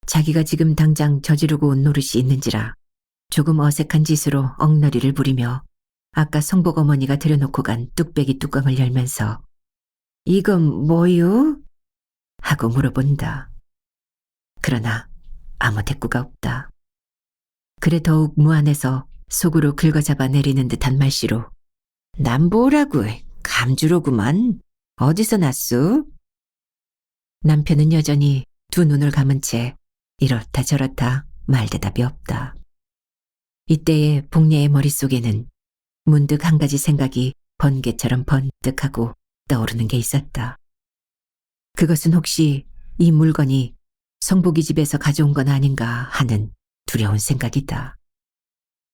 자기가 지금 당장 저지르고 온 노릇이 있는지라 조금 어색한 짓으로 엉너리를 부리며 아까 성복 어머니가 들여놓고 간 뚝배기 뚜껑을 열면서 "이건 뭐유?" 하고 물어본다. 그러나 아무 대꾸가 없다. 그래 더욱 무안해서 속으로 긁어잡아 내리는 듯한 말씨로 "난 뭐라고 감주로구만. 어디서 났수?" 남편은 여전히 두 눈을 감은 채 이렇다 저렇다 말대답이 없다. 이때에 복례의 머릿속에는 문득 한 가지 생각이 번개처럼 번뜩하고 떠오르는 게 있었다. 그것은 혹시 이 물건이 성복이 집에서 가져온 건 아닌가 하는 두려운 생각이다.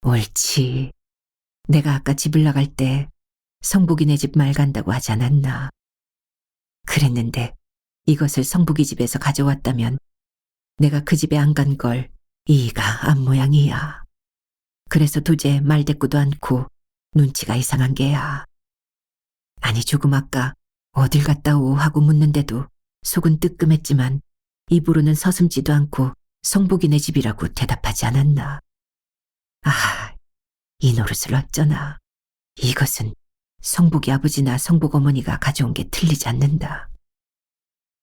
옳지. 내가 아까 집을 나갈 때 성복이네 집 말 간다고 하지 않았나. 그랬는데 이것을 성복이 집에서 가져왔다면 내가 그 집에 안 간 걸 이가 안 모양이야. 그래서 도저히 말대꾸도 않고 눈치가 이상한 게야. 아니 조금 아까 어딜 갔다 오 하고 묻는데도 속은 뜨끔했지만 입으로는 서슴지도 않고 성복이네 집이라고 대답하지 않았나. 아, 이 노릇을 어쩌나. 이것은 성복이 아버지나 성복 어머니가 가져온 게 틀리지 않는다.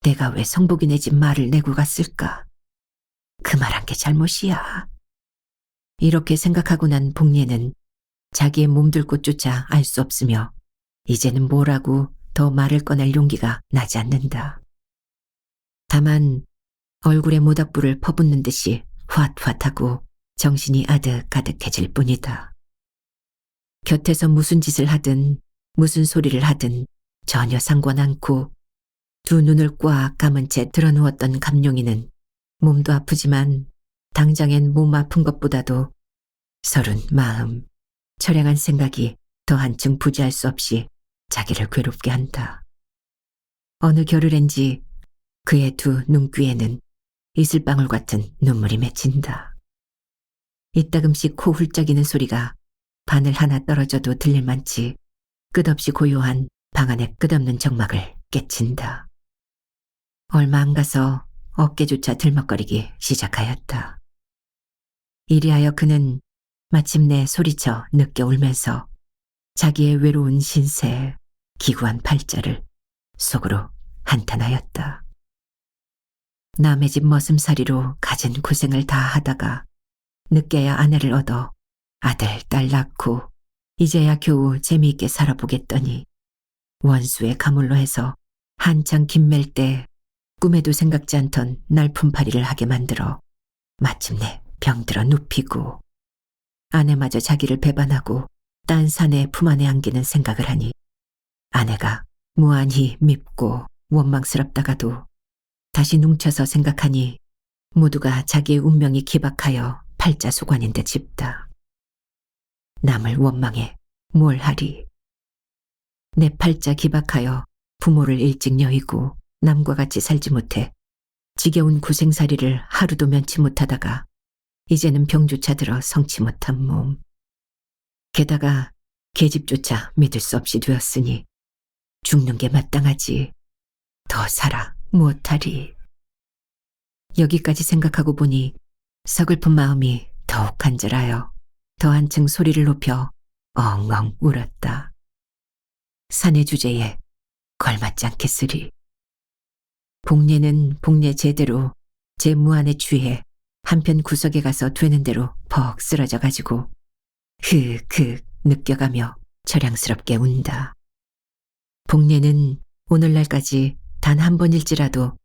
내가 왜 성복이네 집 말을 내고 갔을까? 그 말한 게 잘못이야. 이렇게 생각하고 난 복례는 자기의 몸둘 곳조차 알 수 없으며 이제는 뭐라고 더 말을 꺼낼 용기가 나지 않는다. 다만 얼굴에 모닥불을 퍼붓는 듯이 홧홧하고 정신이 아득아득해질 뿐이다. 곁에서 무슨 짓을 하든 무슨 소리를 하든 전혀 상관 않고 두 눈을 꽉 감은 채 드러누웠던 감룡이는 몸도 아프지만 당장엔 몸 아픈 것보다도 서른 마음, 처량한 생각이 더 한층 부지할 수 없이 자기를 괴롭게 한다. 어느 겨를엔지 그의 두 눈귀에는 이슬방울 같은 눈물이 맺힌다. 이따금씩 코 훌쩍이는 소리가 바늘 하나 떨어져도 들릴 만치 끝없이 고요한 방 안의 끝없는 정막을 깨친다. 얼마 안 가서 어깨조차 들먹거리기 시작하였다. 이리하여 그는 마침내 소리쳐 늦게 울면서 자기의 외로운 신세, 기구한 팔자를 속으로 한탄하였다. 남의 집 머슴살이로 가진 고생을 다 하다가 늦게야 아내를 얻어 아들, 딸 낳고 이제야 겨우 재미있게 살아보겠더니 원수의 가물로 해서 한창 김맬 때 꿈에도 생각지 않던 날품팔이를 하게 만들어 마침내 병들어 눕히고 아내마저 자기를 배반하고 딴 사내 품 안에 안기는 생각을 하니 아내가 무한히 밉고 원망스럽다가도 다시 뭉쳐서 생각하니 모두가 자기의 운명이 기박하여 팔자소관인 듯 싶다. 남을 원망해 뭘 하리. 내 팔자 기박하여 부모를 일찍 여의고 남과 같이 살지 못해 지겨운 고생살이를 하루도 면치 못하다가 이제는 병조차 들어 성치 못한 몸. 게다가 계집조차 믿을 수 없이 되었으니 죽는 게 마땅하지. 더 살아 못하리. 여기까지 생각하고 보니 서글픈 마음이 더욱 간절하여 더 한층 소리를 높여 엉엉 울었다. 사내 주제에 걸맞지 않겠으리. 복례는 복례 제대로 제 무안에 취해 한편 구석에 가서 되는 대로 퍽 쓰러져 가지고 흑흑 느껴가며 처량스럽게 운다. 복례는 오늘날까지 단 한 번일지라도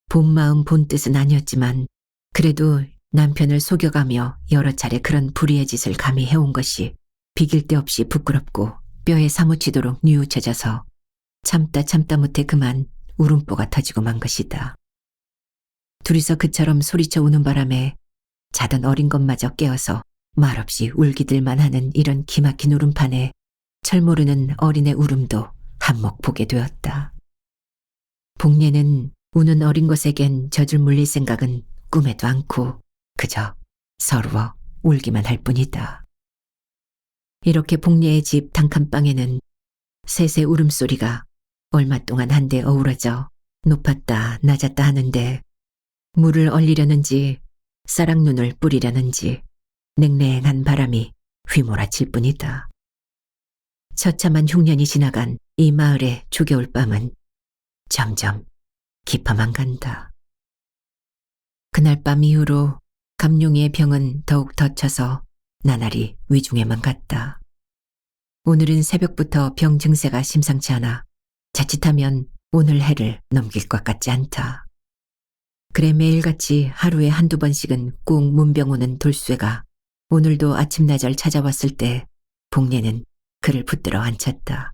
본 마음 본 뜻은 아니었지만 그래도 남편을 속여가며 여러 차례 그런 불의의 짓을 감히 해온 것이 비길 데 없이 부끄럽고 뼈에 사무치도록 뉘우쳐져서 참다 못해 그만 울음보가 터지고 만 것이다. 둘이서 그처럼 소리쳐 우는 바람에 자던 어린 것마저 깨어서 말없이 울기들만 하는 이런 기막힌 울음판에 철모르는 어린애 울음도 한몫 보게 되었다. 복례는 우는 어린 것에겐 젖을 물릴 생각은 꿈에도 않고 그저 서러워 울기만 할 뿐이다. 이렇게 복례의 집 단칸방에는 셋의 울음소리가 얼마 동안 한데 어우러져 높았다 낮았다 하는데 물을 얼리려는지 쌀락눈을 뿌리려는지 냉랭한 바람이 휘몰아칠 뿐이다. 처참한 흉년이 지나간 이 마을의 초겨울 밤은 점점 깊어만 간다. 그날 밤 이후로 감룡이의 병은 더욱 덧쳐서 나날이 위중에만 갔다. 오늘은 새벽부터 병 증세가 심상치 않아 자칫하면 오늘 해를 넘길 것 같지 않다. 그래 매일같이 하루에 한두 번씩은 꼭 문병 오는 돌쇠가 오늘도 아침나절 찾아왔을 때 복례는 그를 붙들어 앉혔다.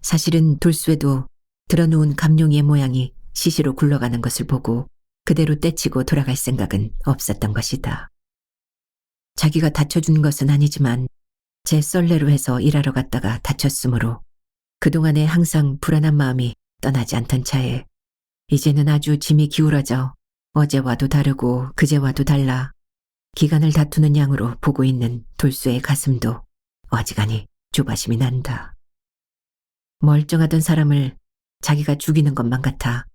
사실은 돌쇠도 들어놓은 감룡이의 모양이 시시로 굴러가는 것을 보고 그대로 떼치고 돌아갈 생각은 없었던 것이다. 자기가 다쳐준 것은 아니지만 제 썰레로 해서 일하러 갔다가 다쳤으므로 그동안에 항상 불안한 마음이 떠나지 않던 차에 이제는 아주 짐이 기울어져 어제와도 다르고 그제와도 달라 기간을 다투는 양으로 보고 있는 돌쇠의 가슴도 어지간히 조바심이 난다. 멀쩡하던 사람을 자기가 죽이는 것만 같아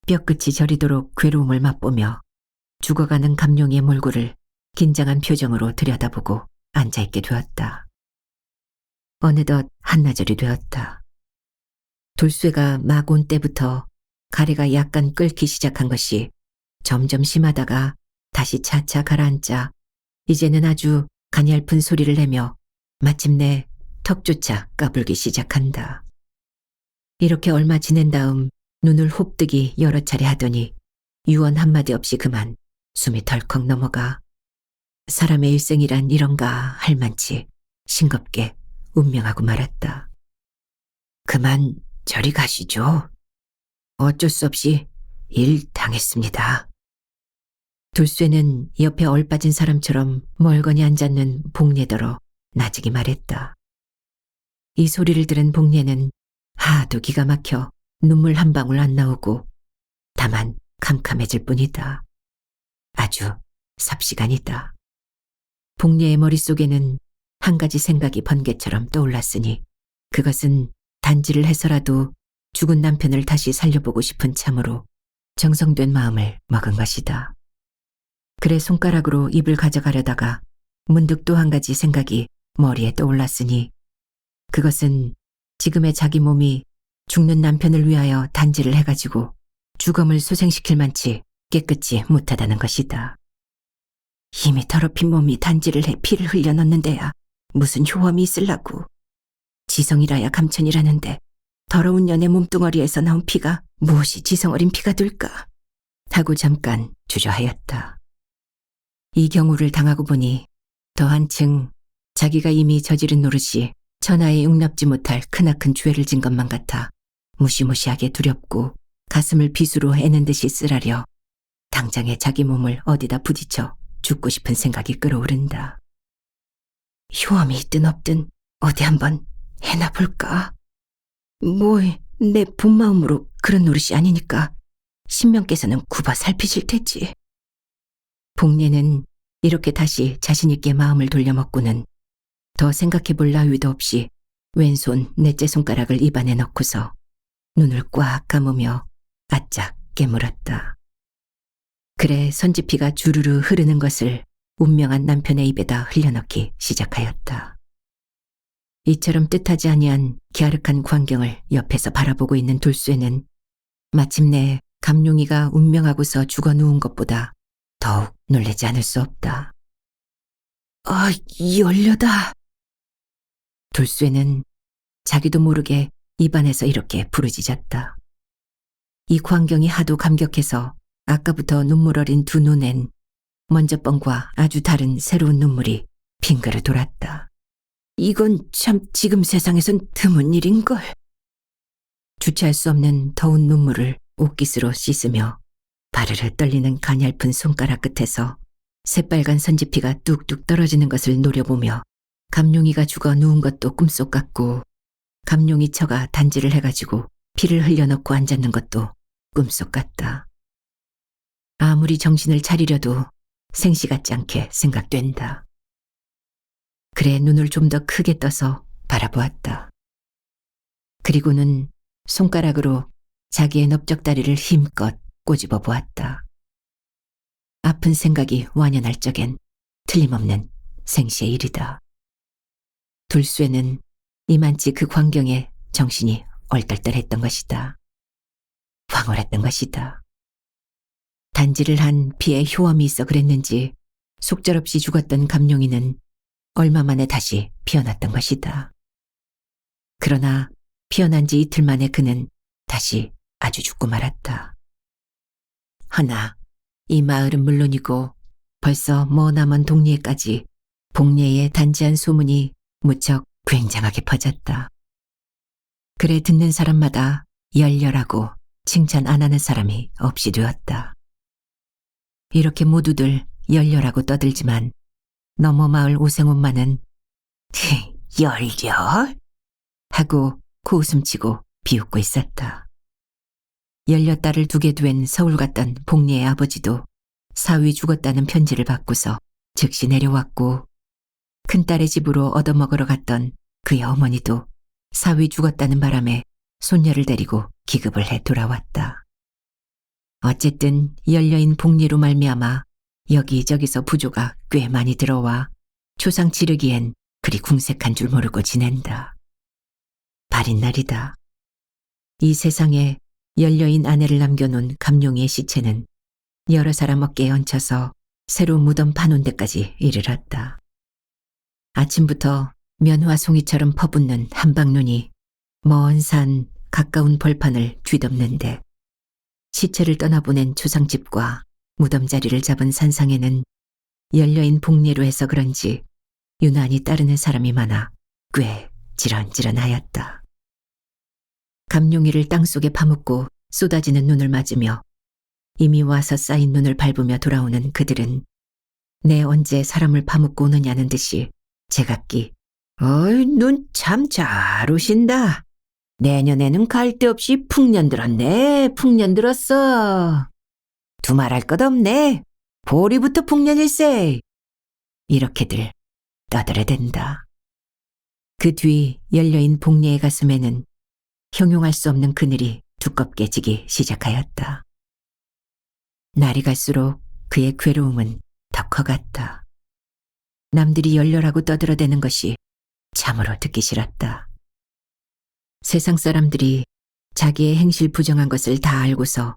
뼈끝이 저리도록 괴로움을 맛보며 죽어가는 감룡이의 몰골을 긴장한 표정으로 들여다보고 앉아있게 되었다. 어느덧 한나절이 되었다. 돌쇠가 막 온 때부터 가래가 약간 끓기 시작한 것이 점점 심하다가 다시 차차 가라앉자 이제는 아주 가냘픈 소리를 내며 마침내 턱조차 까불기 시작한다. 이렇게 얼마 지낸 다음 눈을 홉뜨기 여러 차례 하더니 유언 한마디 없이 그만 숨이 덜컥 넘어가 사람의 일생이란 이런가 할 만치 싱겁게 운명하고 말았다. 그만 저리 가시죠. 어쩔 수 없이 일 당했습니다. 돌쇠는 옆에 얼빠진 사람처럼 멀거니 앉았는 복례더러 나직이 말했다. 이 소리를 들은 복례는 하도 기가 막혀 눈물 한 방울 안 나오고 다만 캄캄해질 뿐이다. 아주 삽시간이다. 복례의 머릿속에는 한 가지 생각이 번개처럼 떠올랐으니 그것은 단지를 해서라도 죽은 남편을 다시 살려보고 싶은 참으로 정성된 마음을 먹은 것이다. 그래 손가락으로 입을 가져가려다가 문득 또 한 가지 생각이 머리에 떠올랐으니 그것은 지금의 자기 몸이 죽는 남편을 위하여 단지를 해가지고 죽음을 소생시킬 만치 깨끗이 못하다는 것이다. 힘이 더럽힌 몸이 단지를 해 피를 흘려 넣는데야 무슨 효험이 있을라고. 지성이라야 감천이라는데 더러운 년의 몸뚱어리에서 나온 피가 무엇이 지성어린 피가 될까 하고 잠깐 주저하였다. 이 경우를 당하고 보니 더 한층 자기가 이미 저지른 노릇이 천하에 용납지 못할 크나큰 죄를 진 것만 같아 무시무시하게 두렵고 가슴을 빗으로 애는 듯이 쓰라려 당장에 자기 몸을 어디다 부딪혀 죽고 싶은 생각이 끓어오른다. 효험이 있든 없든 어디 한번 해나 볼까? 내 본마음으로 그런 노릇이 아니니까 신명께서는 굽어 살피실 테지. 복례는 이렇게 다시 자신있게 마음을 돌려먹고는 더 생각해볼 나위도 없이 왼손 넷째 손가락을 입안에 넣고서 눈을 꽉 감으며 바짝 깨물었다. 그래 선지피가 주르르 흐르는 것을 운명한 남편의 입에다 흘려넣기 시작하였다. 이처럼 뜻하지 아니한 갸륵한 광경을 옆에서 바라보고 있는 돌쇠는 마침내 감룡이가 운명하고서 죽어 누운 것보다 더욱 놀라지 않을 수 없다. 아, 열려다. 돌쇠는 자기도 모르게 입안에서 이렇게 부르짖었다. 이 광경이 하도 감격해서 아까부터 눈물 어린 두 눈엔 먼저 번과 아주 다른 새로운 눈물이 빙그르 돌았다. 이건 참 지금 세상에선 드문 일인걸. 주체할 수 없는 더운 눈물을 옷깃으로 씻으며 바르르 떨리는 가냘픈 손가락 끝에서 새빨간 선지피가 뚝뚝 떨어지는 것을 노려보며 감룡이가 죽어 누운 것도 꿈속 같고 감룡이 처가 단지를 해가지고 피를 흘려넣고 앉았는 것도 꿈속 같다. 아무리 정신을 차리려도 생시 같지 않게 생각된다. 그래 눈을 좀 더 크게 떠서 바라보았다. 그리고는 손가락으로 자기의 넓적다리를 힘껏 꼬집어 보았다. 아픈 생각이 완연할 적엔 틀림없는 생시의 일이다. 둘쇠는 이만치 그 광경에 정신이 얼떨떨했던 것이다. 황홀했던 것이다. 단지를 한 피에 효험이 있어 그랬는지 속절없이 죽었던 감룡이는 얼마 만에 다시 피어났던 것이다. 그러나 피어난 지 이틀 만에 그는 다시 아주 죽고 말았다. 허나 이 마을은 물론이고 벌써 머나먼 동리에까지 복례의 단지한 소문이 무척 굉장하게 퍼졌다. 그래 듣는 사람마다 열렬하고 칭찬 안 하는 사람이 없이 되었다. 이렇게 모두들 열렬하고 떠들지만 너머 마을 오생엄마는 열렬? 하고 코웃음치고 비웃고 있었다. 열렸다를 두게 된 서울 갔던 복리의 아버지도 사위 죽었다는 편지를 받고서 즉시 내려왔고 큰딸의 집으로 얻어먹으러 갔던 그의 어머니도 사위 죽었다는 바람에 손녀를 데리고 기급을 해 돌아왔다. 어쨌든 열려인 복리로 말미암아 여기저기서 부조가 꽤 많이 들어와 초상 치르기엔 그리 궁색한 줄 모르고 지낸다. 발인 날이다. 이 세상에 열려인 아내를 남겨놓은 감룡이의 시체는 여러 사람 어깨에 얹혀서 새로 무덤 파놓은 데까지 이르렀다. 아침부터 면화송이처럼 퍼붓는 한방눈이 먼 산 가까운 벌판을 뒤덮는데 시체를 떠나보낸 초상집과 무덤 자리를 잡은 산상에는 열려인 복례로 해서 그런지 유난히 따르는 사람이 많아 꽤 지런지런하였다. 감룡이를 땅속에 파묻고 쏟아지는 눈을 맞으며 이미 와서 쌓인 눈을 밟으며 돌아오는 그들은 내 언제 사람을 파묻고 오느냐는 듯이 제각기 어이 눈 참 잘 오신다. 내년에는 갈 데 없이 풍년 들었네. 풍년 들었어. 두말할 것 없네. 보리부터 풍년일세. 이렇게들 떠들어댄다. 그 뒤 열려인 복례의 가슴에는 형용할 수 없는 그늘이 두껍게 지기 시작하였다. 날이 갈수록 그의 괴로움은 더 커갔다. 남들이 열렬하고 떠들어대는 것이 참으로 듣기 싫었다. 세상 사람들이 자기의 행실 부정한 것을 다 알고서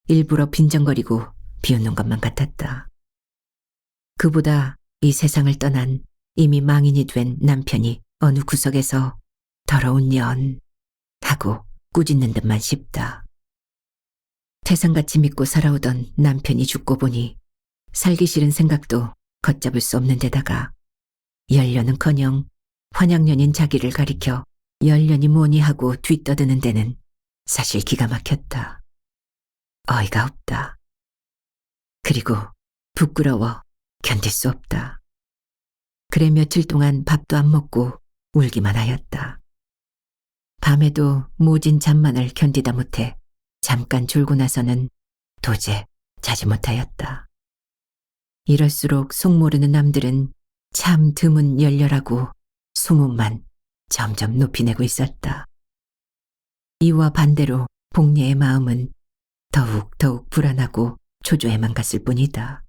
일부러 빈정거리고 비웃는 것만 같았다. 그보다 이 세상을 떠난 이미 망인이 된 남편이 어느 구석에서 더러운 년 하고 꾸짖는 듯만 싶다. 태산같이 믿고 살아오던 남편이 죽고 보니 살기 싫은 생각도 걷잡을 수 없는 데다가 열년은커녕 환양년인 자기를 가리켜 열년이 뭐니 하고 뒤떠드는 데는 사실 기가 막혔다. 어이가 없다. 그리고 부끄러워 견딜 수 없다. 그래 며칠 동안 밥도 안 먹고 울기만 하였다. 밤에도 모진 잠만을 견디다 못해 잠깐 졸고 나서는 도제 자지 못하였다. 이럴수록 속 모르는 남들은 참 드문 열렬하고 소문만 점점 높이내고 있었다. 이와 반대로 복례의 마음은 더욱 불안하고 초조해만 갔을 뿐이다.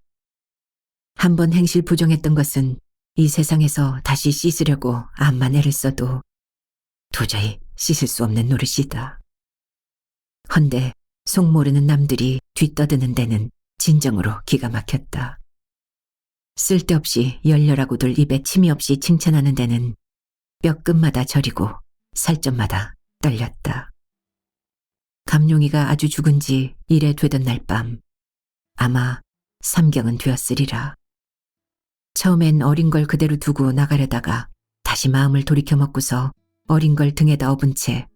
한번 행실 부정했던 것은 이 세상에서 다시 씻으려고 암만 애를 써도 도저히 씻을 수 없는 노릇이다. 헌데 속 모르는 남들이 뒤떠드는 데는 진정으로 기가 막혔다. 쓸데없이 열렬하고들 입에 침이 없이 칭찬하는 데는 뼈끝마다 저리고 살점마다 떨렸다. 감룡이가 아주 죽은 지 이래 되던 날 밤 아마 삼경은 되었으리라. 처음엔 어린 걸 그대로 두고 나가려다가 다시 마음을 돌이켜 먹고서 어린 걸 등에다 업은 채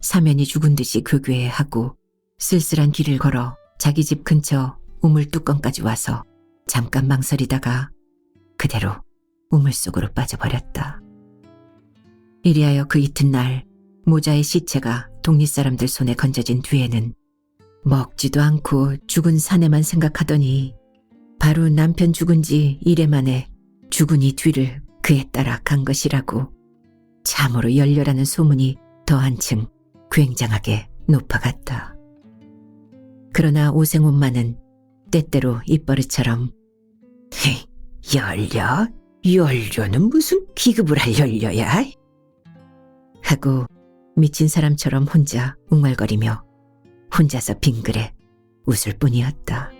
사면이 죽은 듯이 교교해 하고 쓸쓸한 길을 걸어 자기 집 근처 우물 뚜껑까지 와서 잠깐 망설이다가 그대로 우물 속으로 빠져버렸다. 이리하여 그 이튿날 모자의 시체가 동리 사람들 손에 건져진 뒤에는 먹지도 않고 죽은 사내만 생각하더니 바로 남편 죽은 지 이래 만에 죽은 이 뒤를 그에 따라 간 것이라고 참으로 열렬하는 소문이 더 한층 굉장하게 높아갔다. 그러나 오생엄마는 때때로 입버릇처럼 열려? 연료는 무슨 기급을 할 연료야? 하고 미친 사람처럼 혼자 웅얼거리며 혼자서 빙그레 웃을 뿐이었다.